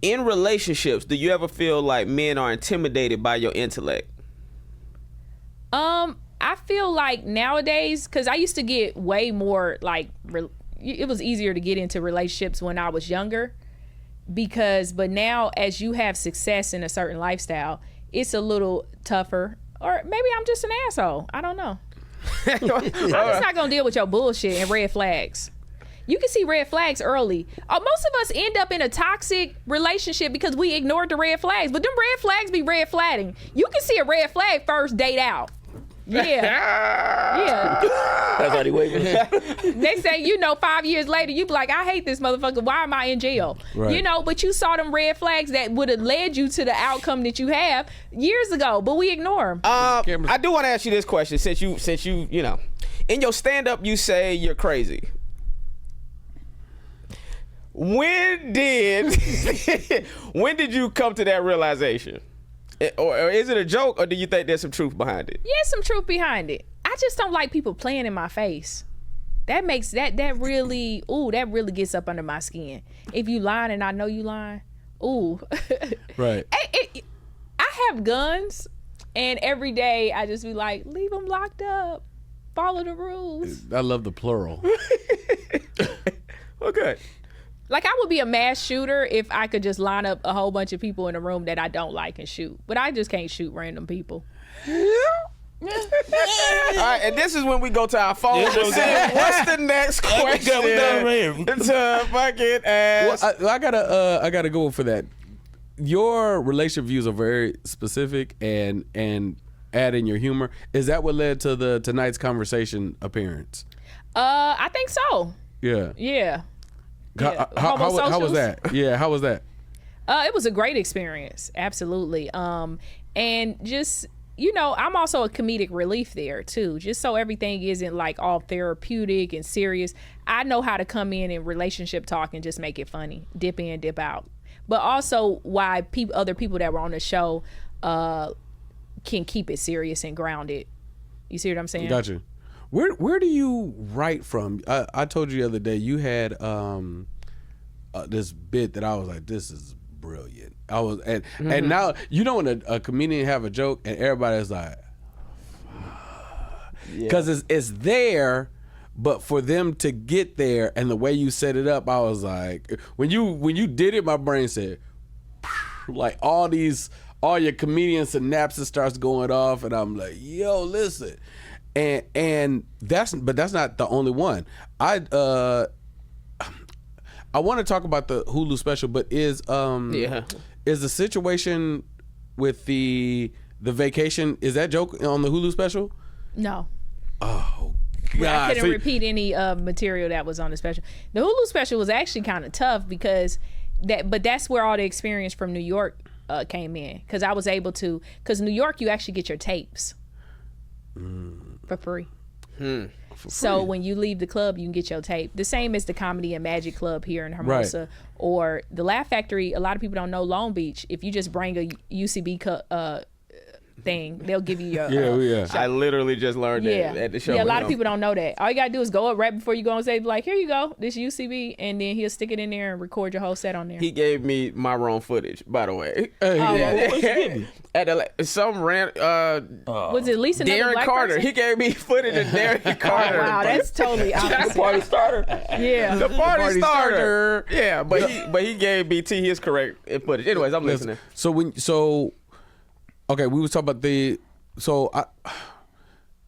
In relationships, do you ever feel like men are intimidated by your intellect? I feel like nowadays, because I used to get way more like, it was easier to get into relationships when I was younger, but now as you have success in a certain lifestyle, it's a little tougher. Or maybe I'm just an asshole. I don't know. I'm just not gonna deal with your bullshit and red flags. You can see red flags early. Most of us end up in a toxic relationship because we ignored the red flags. But them red flags be red flagging. You can see a red flag first date out. Yeah. That's how they waving. Next thing you know, 5 years later, you be like, I hate this motherfucker. Why am I in jail? Right. You know, but you saw them red flags that would have led you to the outcome that you have years ago, but we ignore them. I do want to ask you this question, since you know, in your stand-up, you say you're crazy. When did you come to that realization? Or is it a joke, or do you think there's some truth behind it? Yeah, some truth behind it. I just don't like people playing in my face. That makes that really gets up under my skin. If you lying and I know you lying, ooh. Right. I have guns, and every day I just be like, leave them locked up. Follow the rules. I love the plural. Okay. Like, I would be a mass shooter if I could just line up a whole bunch of people in a room that I don't like and shoot. But I just can't shoot random people. All right, and this is when we go to our phone. What's the next question? We done right here. To fucking ask. Well, I gotta go for that. Your relationship views are very specific and add in your humor. Is that what led to the tonight's conversation appearance? I think so. Yeah. Yeah. How was that? Yeah, how was that? It was a great experience, absolutely. And just, you know, I'm also a comedic relief there too, just so everything isn't like all therapeutic and serious. I know how to come in relationship talk and just make it funny, dip in, dip out. But also why other people that were on the show can keep it serious and grounded. You see what I'm saying? Gotcha. Where do you write from? I told you the other day you had this bit that I was like, this is brilliant. And now you know when a comedian have a joke and everybody's like, because it's there, but for them to get there and the way you set it up, I was like, when you did it, my brain said, like all your comedian synapses starts going off, and I'm like, yo, listen. And that's not the only one. I want to talk about the Hulu special, but is the situation with the vacation, is that joke on the Hulu special? No. Oh God! I couldn't repeat any material that was on the special. The Hulu special was actually kind of tough because that's where all the experience from New York came in, because I was able to, because New York you actually get your tapes. For free. So when you leave the club, you can get your tape. The same as the Comedy and Magic Club here in Hermosa, or the Laugh Factory. A lot of people don't know Long Beach. If you just bring a UCB thing, they'll give you your I literally just learned that at the show. Yeah, a lot of people don't know that. All you gotta do is go up right before you go on stage, like, here you go, this UCB, and then he'll stick it in there and record your whole set on there. He gave me my wrong footage, by the way. What'd you give me? At some was it at least another Darren black Carter. person? He gave me footage of Darren Carter. Wow, that's totally opposite. Party starter. Yeah. The party starter. Yeah, but he gave BT his correct footage. Anyways, I'm listening. So okay, we was talking about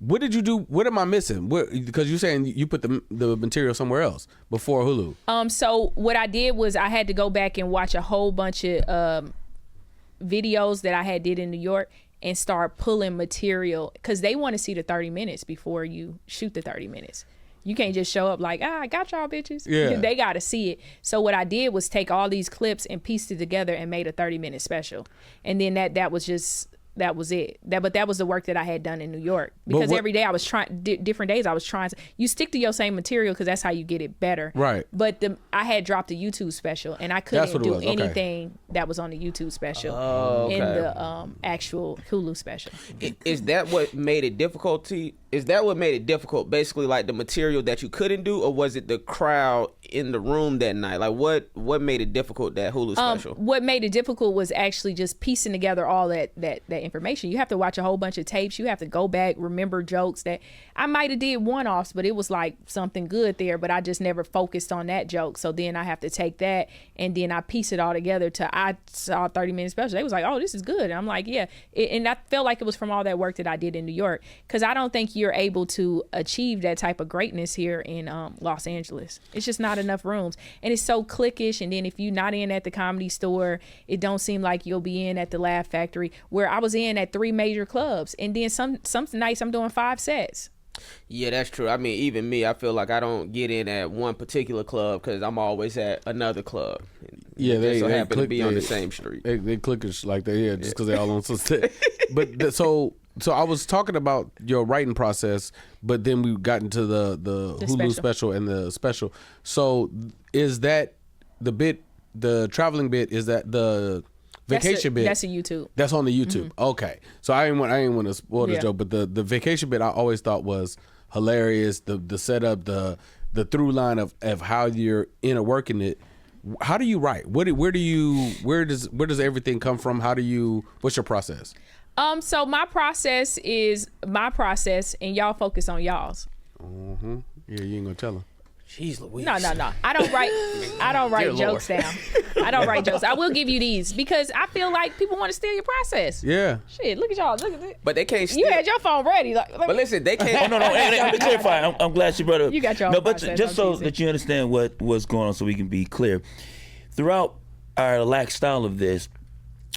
What did you do? What am I missing? Because you're saying you put the material somewhere else before Hulu. So what I did was I had to go back and watch a whole bunch of videos that I had did in New York and start pulling material because they want to see the 30 minutes before you shoot the 30 minutes. You can't just show up like, I got y'all bitches. Yeah. They got to see it. So what I did was take all these clips and pieced it together and made a 30-minute special. And then that was it. But that was the work that I had done in New York because every day I was trying, different days I was trying. You stick to your same material because that's how you get it better. Right. But I had dropped a YouTube special and I couldn't do anything that was on the YouTube special in the actual Hulu special. Is that what made it difficult? Is that what made it difficult? Basically, like the material that you couldn't do, or was it the crowd in the room that night? Like what made it difficult, that Hulu special? What made it difficult was actually just piecing together all that information. You have to watch a whole bunch of tapes. You have to go back, remember jokes that I might have did one-offs, but it was like something good there, but I just never focused on that joke. So then I have to take that and then I piece it all together I saw a 30-minute special. They was like, oh, this is good. And I'm like, yeah. And I felt like it was from all that work that I did in New York because I don't think you're able to achieve that type of greatness here in Los Angeles. It's just not enough rooms. And it's so cliquish. And then if you're not in at the Comedy Store, it don't seem like you'll be in at the Laugh Factory, where I was in at 3 major clubs. And then some nights I'm doing 5 sets. Yeah, that's true. I mean, even me, I feel like I don't get in at one particular club because I'm always at another club. Yeah, they so happen to be on the same street. They clickers like they just because they all on some set. But so I was talking about your writing process, but then we got into the Hulu special and the special. So is that the bit, the traveling bit? Is that the vacation bit? That's a YouTube. That's on the YouTube. Mm-hmm. Okay, so I didn't want to spoil this joke, but the vacation bit I always thought was hilarious. The setup, the through line of how you're working it. How do you write? Where does everything come from? What's your process? So my process is my process, and y'all focus on y'all's. Mm-hmm. Yeah, you ain't gonna tell them. Jeez Louise. No. I don't write jokes down. I don't write jokes. I will give you these because I feel like people want to steal your process. Yeah. Shit, look at y'all. Look at it. But they can't steal. You had your phone ready. But listen, they can't. No. Let me clarify. I'm glad you brought it up. You got your own No, but process. just so that you understand what's going on, so we can be clear. Throughout our lax style of this,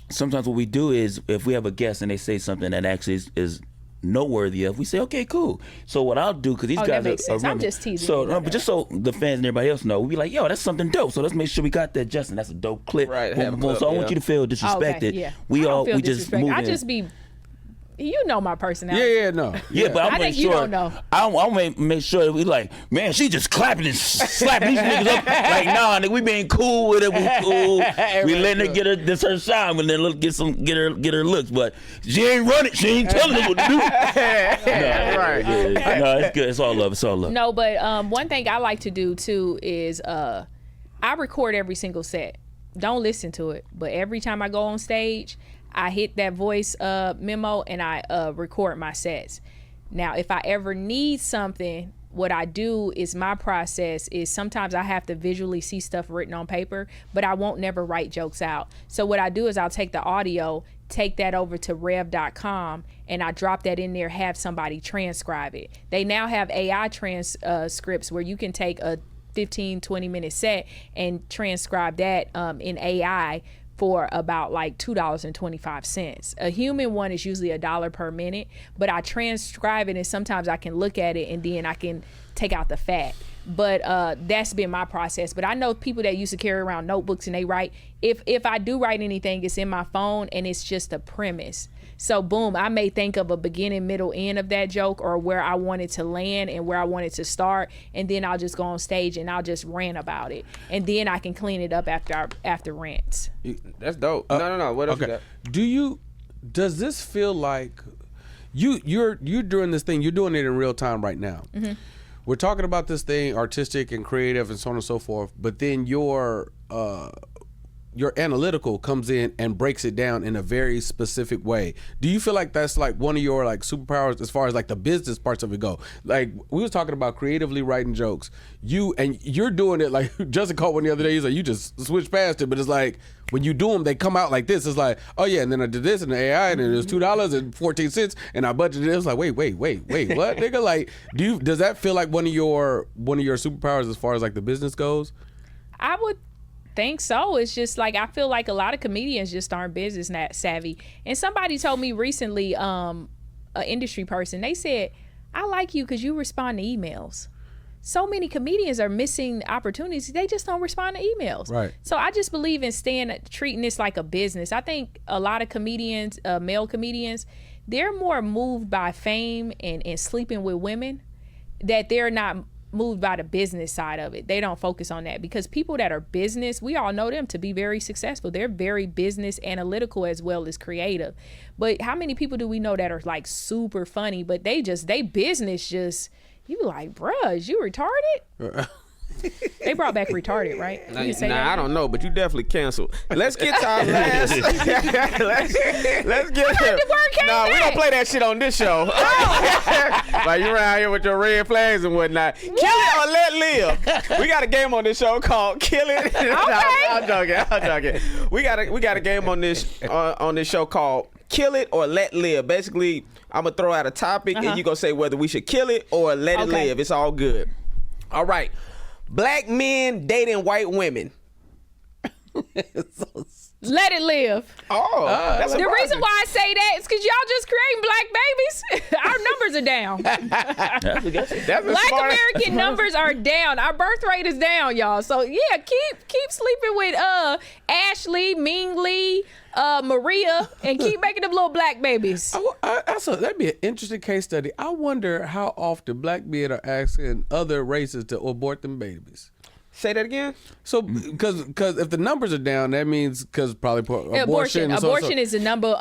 sometimes what we do is if we have a guest and they say something that actually is noteworthy of, we say, okay, cool. So what I'll do, because these guys that makes sense. are I'm just teasing. So, but just so the fans and everybody else know, we'll be like, yo, that's something dope. So let's make sure we got that, Justin. That's a dope clip. Right. Boom, boom, boom. So I want you to feel disrespected. Yeah. We just move I in. just be. You know my personality. Yeah, no. Yeah, but I think you don't know. I'll make sure that we like, man, she just clapping and slapping these niggas up. Like, nah, nigga, we being cool with it. We cool. We letting her get her shine and then get her looks. But she ain't running. She ain't telling us what to do. Right. No, it's good. It's all love. It's all love. No, but one thing I like to do too is I record every single set. Don't listen to it, but every time I go on stage, I hit that voice memo and I record my sets. Now, if I ever need something, what I do is my process is sometimes I have to visually see stuff written on paper, but I won't never write jokes out. So what I do is I'll take the audio, take that over to rev.com, and I drop that in there, have somebody transcribe it. They now have AI transcripts where you can take a 15-20 minute set and transcribe that in AI for about like $2.25. A human one is usually $1 per minute, but I transcribe it and sometimes I can look at it and then I can take out the fat. But that's been my process. But I know people that used to carry around notebooks and they write. If I do write anything, it's in my phone and it's just a premise. So boom, I may think of a beginning, middle, end of that joke or where I want it to land and where I want it to start, and then I'll just go on stage and I'll just rant about it, and then I can clean it up after rants. That's dope. No. What else you got? Does this feel like you're doing this thing? You're doing it in real time right now. Mm-hmm. We're talking about this thing, artistic and creative and so on and so forth. But then your your analytical comes in and breaks it down in a very specific way. Do you feel like that's like one of your like superpowers as far as like the business parts of it go? Like we was talking about creatively writing jokes. You're doing it like Justin called one the other day. He's like, you just switch past it, but it's like when you do them, they come out like this. It's like, oh yeah, and then I did this and the AI, and it was $2.14, and I budgeted it. It was like, wait, what, nigga? Like, does that feel like one of your superpowers as far as like the business goes? I would think so. It's just like I feel like a lot of comedians just aren't business savvy. And somebody told me recently, an industry person, they said, I like you because you respond to emails. So many comedians are missing opportunities. They just don't respond to emails. Right. So I just believe in treating this like a business. I think a lot of comedians, male comedians, they're more moved by fame and sleeping with women, that they're not moved by the business side of it. They don't focus on that, because people that are business, we all know them to be very successful. They're very business analytical as well as creative. But how many people do we know that are like super funny, but they business just, you be like, bruh, is you retarded? They brought back retarded, right? I don't know, but you definitely canceled. Let's get to our last. let's get to the word came No, we back. don't play that shit on this show. Like you around here with your red flags and whatnot. Kill it or let live. We got a game on this show called Kill It. Okay. I'm joking. We got a game on this show called Kill It or Let Live. Basically, I'm gonna throw out a topic and you gonna say whether we should kill it or let it live. It's all good. All right. Black men dating white women. Let it live. Oh, that's The surprising. reason why I say that is because y'all just creating black babies. Our numbers are down. That's Black smart. American numbers are down. Our birth rate is down, y'all. So yeah, keep sleeping with Ashely, Mingly, Maria, and keep making them little black babies. That'd be an interesting case study. I wonder how often black men are asking other races to abort them babies. Say that again. So, because if the numbers are down, that means because probably abortion. Abortion is the number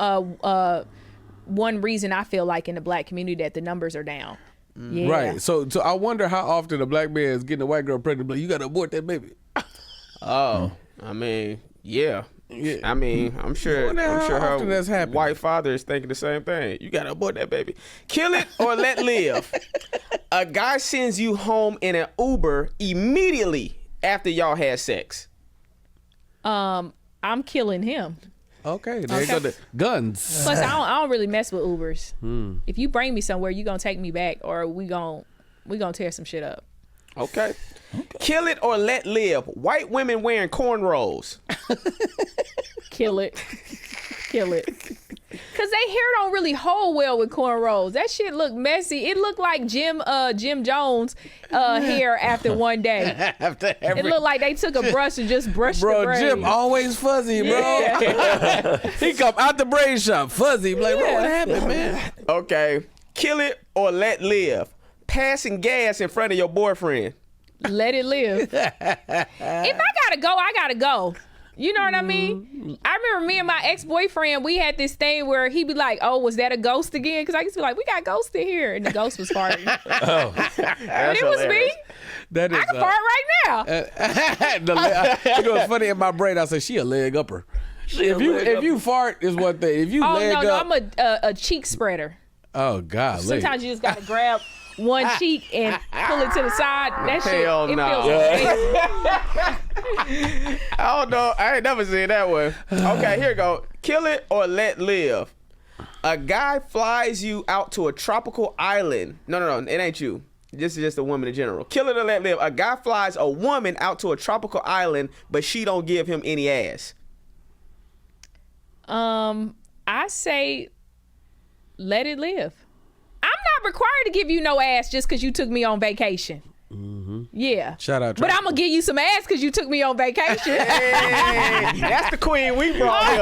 one reason I feel like in the black community that the numbers are down. Yeah. Right. So I wonder how often a black man is getting a white girl pregnant. But you got to abort that baby. Oh, I mean, yeah. Yeah. I mean, I'm sure wonder how often that's her happening. white father is thinking the same thing. You gotta abort that baby. Kill it or let live. A guy sends you home in an Uber immediately after y'all had sex. I'm killing him. Okay, there you go. The guns. Plus, I don't really mess with Ubers. If you bring me somewhere, you gonna take me back, or we gonna tear some shit up. Okay. Kill it or let live. White women wearing cornrows. Kill it. Cause they hair don't really hold well with cornrows. That shit look messy. It looked like Jim Jones hair after one day. It looked like they took a brush and just brushed the Bro, braids. Jim always fuzzy, bro. Yeah. He come out the braid shop fuzzy. Like, bro, what happened, man? Okay. Kill it or let live. Passing gas in front of your boyfriend. Let it live. If I gotta go. You know what I mean? I remember me and my ex-boyfriend, we had this thing where he'd be like, oh, was that a ghost again? Because I used to be like, we got ghosts in here. And the ghost was farting. And it was me. That is, I can fart right now. You know what's funny? In my brain, I say, she a leg upper. If you fart is one thing. If you leg no, up. I'm a cheek spreader. Oh, God. Sometimes you just got to grab one cheek and pull it to the side. That shit, Hell it no. feels amazing. I don't know. I ain't never seen that one. Okay, here you go. Kill it or let live. A guy flies you out to a tropical island. No, it ain't you. This is just a woman in general. Kill it or let live. A guy flies a woman out to a tropical island, but she don't give him any ass. I say let it live. I'm not required to give you no ass just because you took me on vacation. Yeah. Shout out. But I'm going to give you some ass because you took me on vacation. Hey, that's the queen we brought here.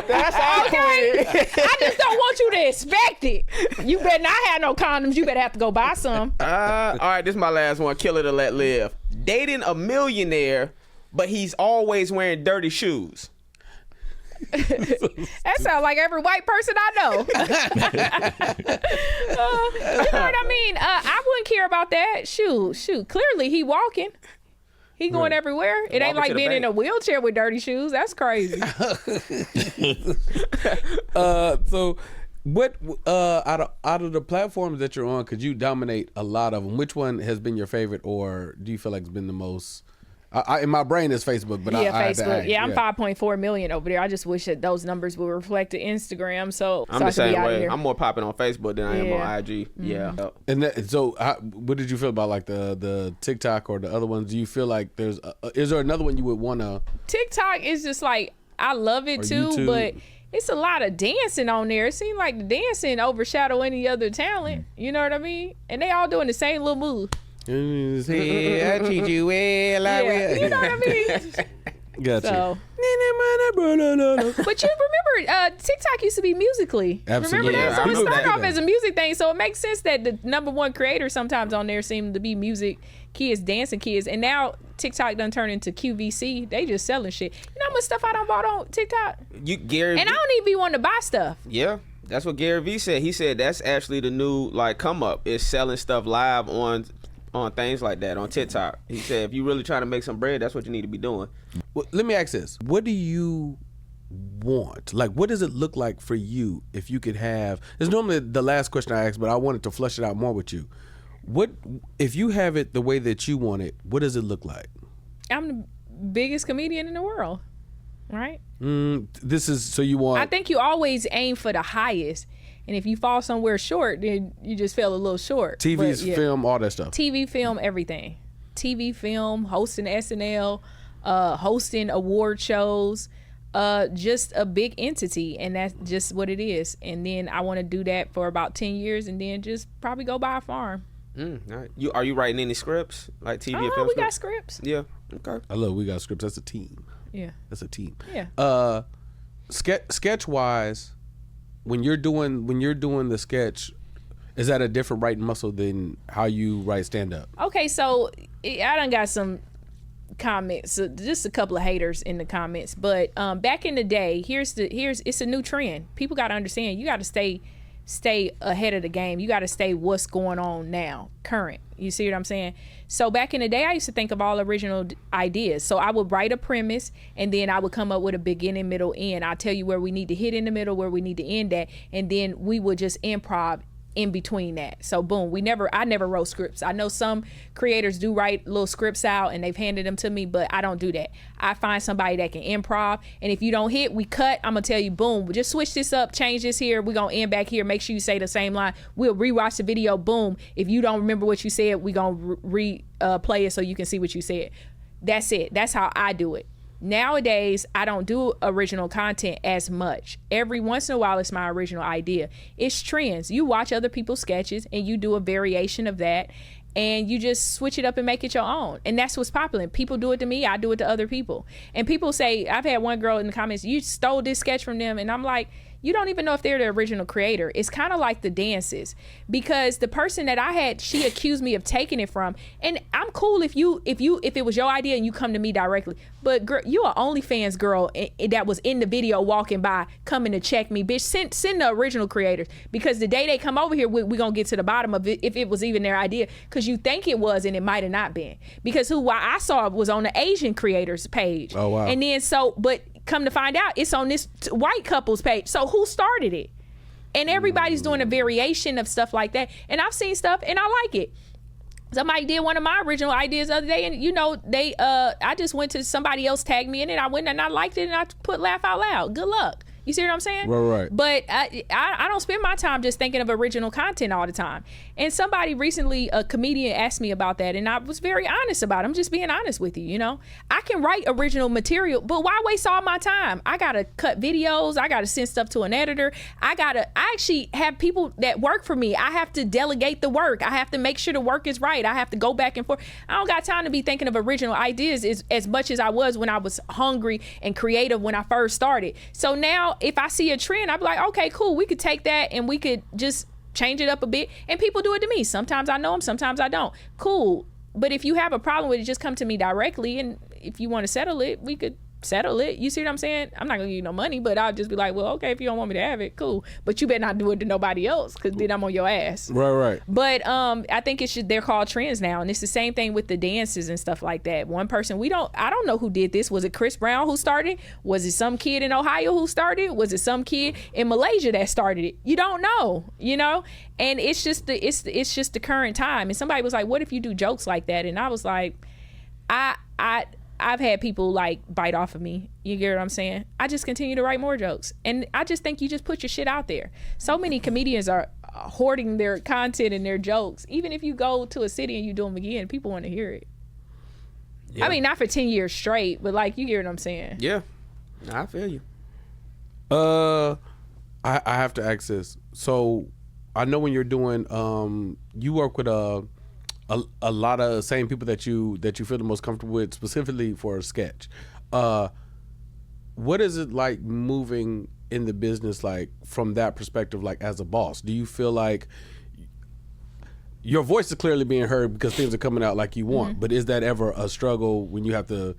That's our queen. I just don't want you to expect it. You better not have no condoms. You better have to go buy some. All right, this is my last one. Kill it or let live. Dating a millionaire, but he's always wearing dirty shoes. That sounds like every white person I know. You know what I mean? I wouldn't care about that. Shoot. Clearly he walking. He going everywhere. It ain't Walking like to the being in bank. a wheelchair with dirty shoes. That's crazy. So what out of the platforms that you're on, because you dominate a lot of them, which one has been your favorite, or do you feel like it's been the most? In my brain is Facebook, but I had to Facebook. ask. Yeah, I'm 5.4 million over there. I just wish that those numbers would reflect to Instagram. So I'm so I the could be same out of way. here. I'm more popping on Facebook than I am Yeah. on IG. Yeah. And so, what did you feel about like the TikTok or the other ones? Do you feel like is there another one you would want to? TikTok is just like, I love it Or too, YouTube. but it's a lot of dancing on there. It seems like the dancing overshadow any other talent. You know what I mean? And they all doing the same little move. I treat you well. Yeah, you know what I mean? Gotcha. So. But you remember, TikTok used to be Musically. Absolutely. Remember that? Yeah, So I it remember started that. off as a music thing. So it makes sense that the #1 creator sometimes on there seem to be music kids, dancing kids. And now TikTok done turned into QVC. They just selling shit. You know how much stuff I done bought on TikTok? Gary. And I don't even be wanting to buy stuff. Yeah, that's what Gary Vee said. He said that's actually the new like come up is selling stuff live on things like that on TikTok. He said if you really trying to make some bread, that's what you need to be doing. Well, let me ask this: what do you want? Like, what does it look like for you if you could have? It's normally the last question I ask, but I wanted to flesh it out more with you. What if you have it the way that you want it? What does it look like? I'm the biggest comedian in the world, right? This is so you want. I think you always aim for the highest. And if you fall somewhere short, then you just fell a little short. TV's, But, yeah. film, all that stuff. TV, film, everything. TV, film, hosting SNL, hosting award shows, just a big entity, and that's just what it is. And then I want to do that for about 10 years, and then just probably go buy a farm. All right. Are you writing any scripts like TV and Oh, film we got scripts? scripts. Yeah. Okay. I love. We got scripts. That's a team. Yeah. That's a team. Yeah. Sketch wise, when you're doing the sketch, is that a different writing muscle than how you write stand up? Okay, so I done got some comments, just a couple of haters in the comments, but back in the day, here's it's a new trend. People got to understand, you got to stay ahead of the game. You got to stay what's going on now, current. You see what I'm saying? So back in the day, I used to think of all original ideas. So I would write a premise, and then I would come up with a beginning, middle, end. I'll tell you where we need to hit in the middle, where we need to end at, and then we would just improv in between that. So boom, I never wrote scripts. I know some creators do write little scripts out and they've handed them to me, but I don't do that. I find somebody that can improv, and if you don't hit, we cut. I'm gonna tell you, boom, just switch this up, change this here, we're gonna end back here, make sure you say the same line. We'll rewatch the video, boom. If you don't remember what you said, we gonna replay it so you can see what you said. That's it. That's how I do it. Nowadays, I don't do original content as much. Every once in a while, it's my original idea. It's trends. You watch other people's sketches and you do a variation of that, and you just switch it up and make it your own. And that's what's popular. People do it to me, I do it to other people. And people say, I've had one girl in the comments, you stole this sketch from them. And I'm like, you don't even know if they're the original creator. It's kind of like the dances, because the person that I had, she accused me of taking it from, and I'm cool if it was your idea and you come to me directly. But girl, you are OnlyFans girl that was in the video walking by coming to check me, bitch. Send the original creators, because the day they come over here, we gonna get to the bottom of it, if it was even their idea, because you think it was and it might have not been, because why I saw it was on the Asian creators page. Oh wow. And then but come to find out, it's on this white couple's page. So who started it? And everybody's doing a variation of stuff like that. And I've seen stuff and I like it. Somebody did one of my original ideas the other day, and I just went to somebody else, tagged me in it. I went and I liked it, and I put laugh out loud. Good luck. You see what I'm saying? Right. But I don't spend my time just thinking of original content all the time. And somebody recently, a comedian, asked me about that, and I was very honest about it. I'm just being honest with you, I can write original material, but why waste all my time? I gotta cut videos. I gotta send stuff to an editor. I actually have people that work for me. I have to delegate the work. I have to make sure the work is right. I have to go back and forth. I don't got time to be thinking of original ideas as much as I was when I was hungry and creative when I first started. So now, if I see a trend, I'll be like, okay, cool. We could take that and we could just change it up a bit. And people do it to me. Sometimes I know them, sometimes I don't. Cool. But if you have a problem with it, just come to me directly. And if you want to settle it, we could settle it. You see what I'm saying? I'm not gonna give you no money, but I'll just be like, well, okay, if you don't want me to have it, cool. But you better not do it to nobody else, because then I'm on your ass. Right. But I think they're called trends now, and it's the same thing with the dances and stuff like that. One person, I don't know who did this. Was it Chris Brown who started? Was it some kid in Ohio who started? Was it some kid in Malaysia that started it? You don't know, you know. And it's just the current time. And somebody was like, what if you do jokes like that? And I was like, I've had people like bite off of me. You get what I'm saying? I just continue to write more jokes. And I just think you just put your shit out there. So many comedians are hoarding their content and their jokes. Even if you go to a city and you do them again, people want to hear it. Yeah. I mean, not for 10 years straight, but like, you get what I'm saying? Yeah. I feel you. I have to ask this. So I know when you're doing, you work with a lot of same people that you feel the most comfortable with, specifically for a sketch. What is it like moving in the business, like from that perspective, like as a boss? Do you feel like your voice is clearly being heard because things are coming out like you want, but is that ever a struggle when you have to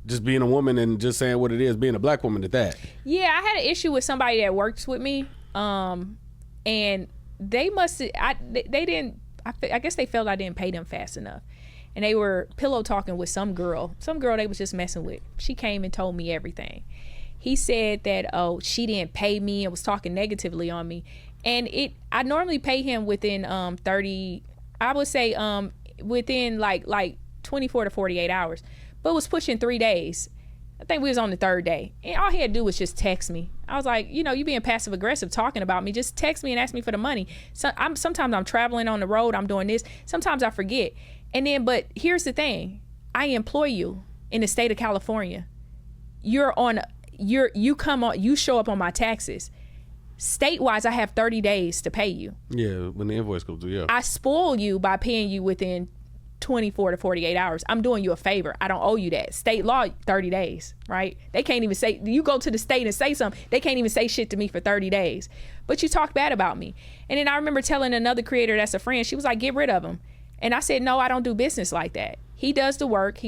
just being a woman and just saying what it is, being a black woman at that? Yeah, I had an issue with somebody that works with me, and they didn't. I guess they felt I didn't pay them fast enough. And they were pillow talking with some girl they was just messing with. She came and told me everything. He said that, she didn't pay me and was talking negatively on me. And I normally pay him within 30, I would say within like 24 to 48 hours. But it was pushing 3 days. I think we was on the third day. And all he had to do was just text me. I was like, you being passive aggressive talking about me, just text me and ask me for the money. So sometimes I'm traveling on the road, I'm doing this. Sometimes I forget. And then, but here's the thing. I employ you in the state of California. You show up on my taxes. State-wise, I have 30 days to pay you. Yeah, when the invoice goes through, yeah. I spoil you by paying you within 24 to 48 hours. I'm doing you a favor. I don't owe you that. State law, 30 days, right? They can't even say, you go to the state and say something, they can't even say shit to me for 30 days. But you talk bad about me. And then I remember telling another creator that's a friend, she was like, get rid of him. And I said, no, I don't do business like that. He does the work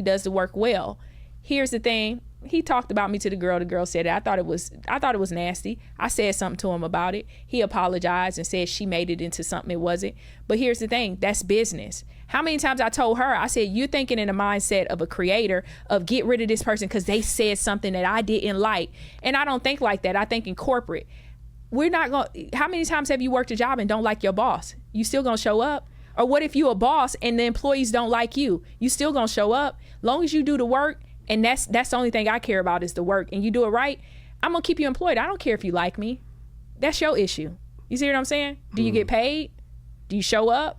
well. Here's the thing. He talked about me to the girl. The girl said it. I thought it was nasty. I said something to him about it. He apologized and said she made it into something it wasn't. But here's the thing. That's business. How many times I told her, I said, you're thinking in the mindset of a creator of get rid of this person because they said something that I didn't like. And I don't think like that. I think in corporate. How many times have you worked a job and don't like your boss? You still gonna show up? Or what if you a boss and the employees don't like you? You still gonna show up? Long as you do the work, and that's the only thing I care about is the work, and you do it right, I'm gonna keep you employed. I don't care if you like me. That's your issue. You see what I'm saying? Do you get paid? Do you show up?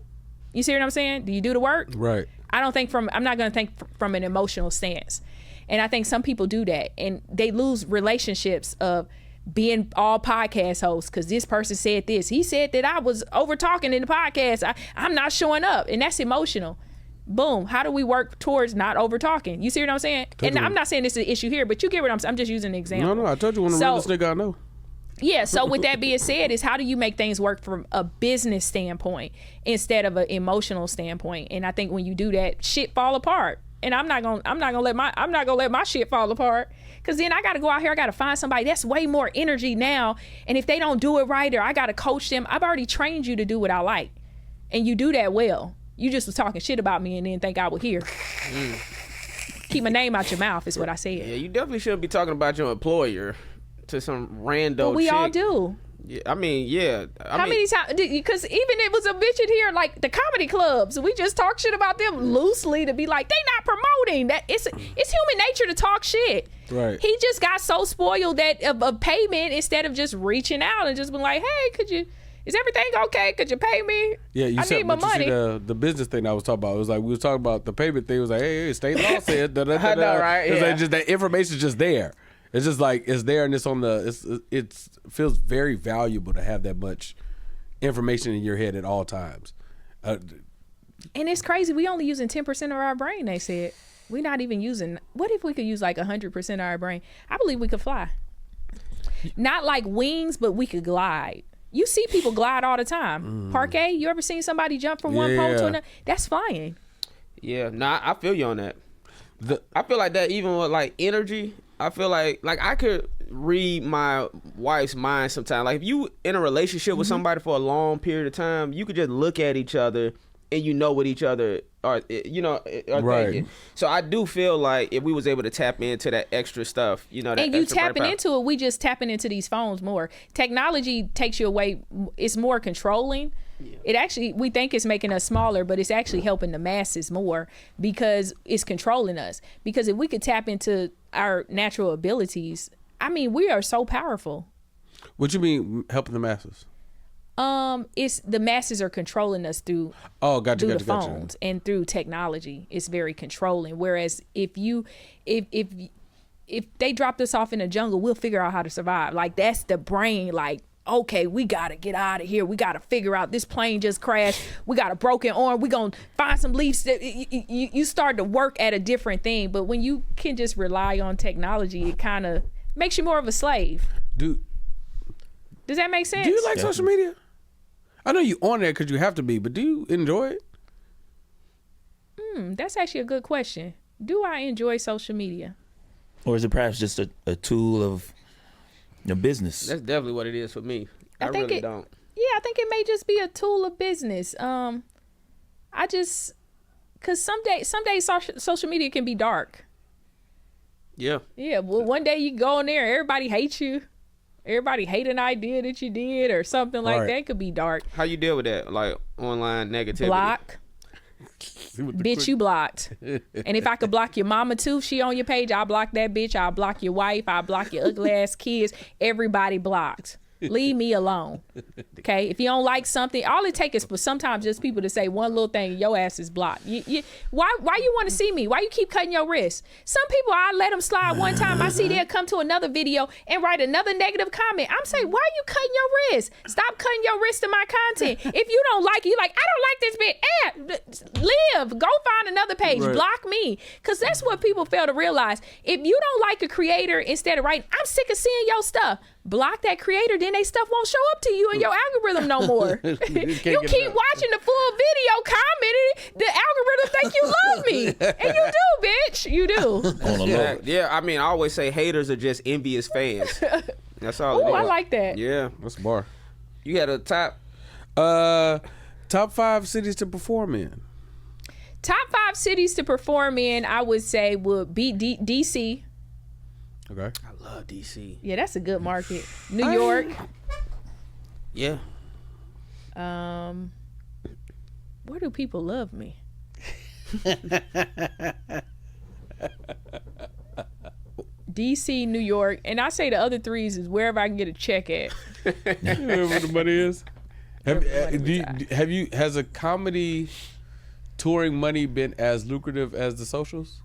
You see what I'm saying? Do you do the work? Right. I'm not gonna think from an emotional stance. And I think some people do that, and they lose relationships of being all podcast hosts because this person said this. He said that I was over talking in the podcast. I'm not showing up, and that's emotional. Boom. How do we work towards not over talking? You see what I'm saying? And I'm not saying this is an issue here, but you get what I'm saying. I'm just using an example. No, I told you one of the realest nigga I know. Yeah, so with that being said, is how do you make things work from a business standpoint instead of an emotional standpoint? And I think when you do that, shit fall apart. And I'm not gonna let my shit fall apart. Cause then I gotta go out here, I gotta find somebody that's way more energy now. And if they don't do it right, or I gotta coach them, I've already trained you to do what I like. And you do that well. You just was talking shit about me and didn't think I would hear. Keep my name out your mouth is what I said. Yeah, you definitely shouldn't be talking about your employer to some rando But we chick. all do. Yeah, I mean, yeah. How many times? Because even it was a bitch in here, like the comedy clubs. We just talk shit about them loosely to be like, they not promoting that. It's human nature to talk shit. Right. He just got so spoiled that of payment instead of just reaching out and just being like, hey, is everything okay? Could you pay me? Yeah, I need my money. You see the business thing I was talking about. It was like we was talking about the payment thing. It was like, hey, state law said da da da. I know, right? It's Yeah. like just that information's just there. It's just like it's there and it's on the. It feels very valuable to have that much information in your head at all times. And it's crazy. We only using 10% of our brain. They said we're not even using. What if we could use like 100% of our brain? I believe we could fly. Not like wings, but we could glide. You see people glide all the time. Parquet, you ever seen somebody jump from one pole to another? That's flying. Yeah, I feel you on that. I feel like that even with like energy I feel like I could read my wife's mind sometimes. Like if you in a relationship with somebody for a long period of time, you could just look at each other and you know what each other are thinking. So I do feel like if we was able to tap into that extra stuff, that and you extra tapping brain into it, we just tapping into these phones more. Technology takes you away. It's more controlling. It actually, we think it's making us smaller, but it's actually helping the masses more because it's controlling us. Because if we could tap into our natural abilities, I mean, we are so powerful. What you mean helping the masses? It's the masses are controlling us through the phones and through technology. It's very controlling. Whereas if they dropped us off in the jungle, we'll figure out how to survive. Like that's the brain. Like, okay, we gotta get out of here. We gotta figure out this plane just crashed. We got a broken arm. We gonna find some leaves. You start to work at a different thing. But when you can just rely on technology, it kind of makes you more of a slave. Does that make sense? Do you like social media? I know you on there because you have to be, but do you enjoy it? That's actually a good question. Do I enjoy social media? Or is it perhaps just a tool of business? That's definitely what it is for me. I really don't. Yeah, I think it may just be a tool of business. Cause some days social media can be dark. Yeah. Yeah. Well, one day you go in there, everybody hates you. Everybody hate an idea that you did or something like that. It could be dark. How you deal with that? Like online negativity? Block. Bitch, you blocked. And if I could block your mama too, if she on your page, I'll block that bitch. I'll block your wife. I'll block your ugly ass kids. Everybody blocked. Leave me alone. Okay? If you don't like something, all it takes is for sometimes just people to say one little thing, your ass is blocked. Why you want to see me? Why you keep cutting your wrist? Some people, I let them slide one time. I see they'll come to another video and write another negative comment. I'm saying, why are you cutting your wrist? Stop cutting your wrist to my content. If you don't like it, you're like, I don't like this bitch. Live. Go find another page. Right. Block me. Because that's what people fail to realize. If you don't like a creator, instead of writing, I'm sick of seeing your stuff, block that creator, then they stuff won't show up to you in your algorithm no more. You keep watching the full video, commenting, the algorithm think you love me. And you do, bitch. You do. Yeah, I mean, I always say haters are just envious fans. That's all it is. I like that. Yeah. What's the bar? You had a top 5 cities to perform in. Top 5 cities to perform in, I would say, would be DC. Okay. I love DC. Yeah, that's a good market. New York. Yeah. Where do people love me? DC, New York, and I say the other 3s is wherever I can get a check at. You know where the money is? Has a comedy touring money been as lucrative as the socials?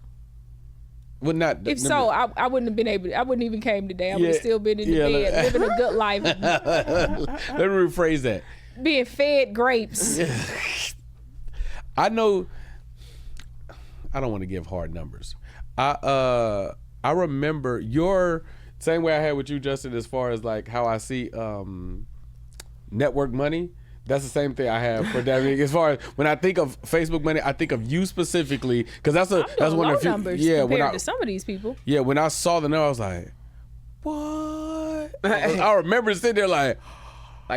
Well, not. If so, I wouldn't have been able. I wouldn't even came today. I would have still been in the bed, living a good life. Let me rephrase that. Being fed grapes. I know. I don't want to give hard numbers. I remember your same way I had with you, Justin, as far as like how I see network money. That's the same thing I have for Daphnique. As far as when I think of Facebook money, I think of you specifically because that's one of the numbers compared to some of these people. Yeah, when I saw the number, I was like, "What?" I remember sitting there like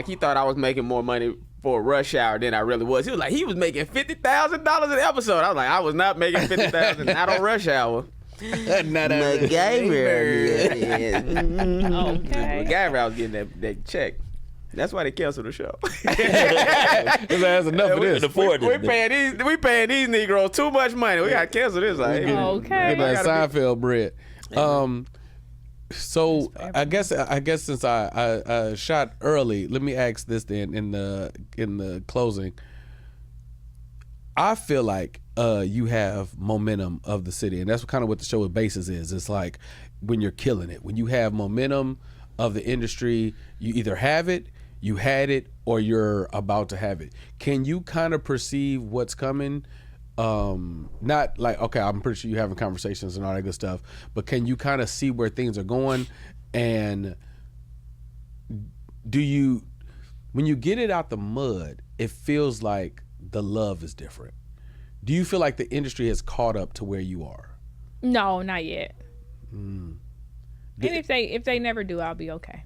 he thought I was making more money for Rush Hour than I really was. He was like, he was making $50,000 an episode. I was like, I was not making $50,000 not on Rush Hour. Not MacGyver. Okay. MacGyver, I was getting that check. That's why they canceled the show. That's enough of this. We paying these Negroes too much money. We got to cancel this. Like, okay. Get that Seinfeld bread. So I guess since I shot early, let me ask this then in the closing. I feel like you have momentum of the city, and that's kind of what the show with Bases is. It's like when you're killing it, when you have momentum of the industry, you either have it, you had it, or you're about to have it. Can you kind of perceive what's coming? Not like, okay, I'm pretty sure you're having conversations and all that good stuff, but can you kind of see where things are going? And when you get it out the mud, it feels like the love is different. Do you feel like the industry has caught up to where you are? No, not yet. And if they never do, I'll be okay.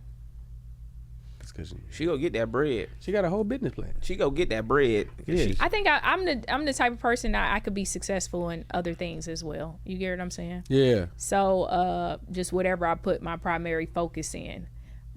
That's 'cause She go get that bread. she got a whole business plan. She go get that bread. Yeah. I think I'm the type of person that I could be successful in other things as well. You get what I'm saying? Yeah. So just whatever I put my primary focus in.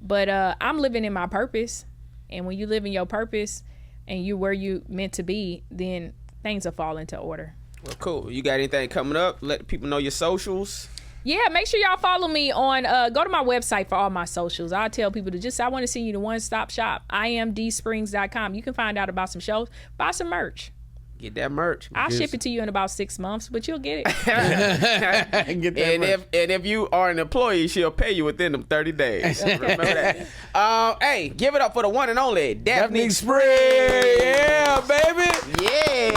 But I'm living in my purpose. And when you live in your purpose and you're where you meant to be, then things will fall into order. Well, cool. You got anything coming up? Let people know your socials. Yeah, make sure y'all follow me on, go to my website for all my socials. I'll tell people I want to see you the one-stop shop, imdsprings.com. You can find out about some shows, buy some merch. Get that merch. I'll ship it to you in about 6 months, but you'll get it. Get that And merch. if you are an employee, she'll pay you within them 30 days. Remember that. Hey, give it up for the one and only Daphnique Daphnique Spring. Yeah, baby. Yeah.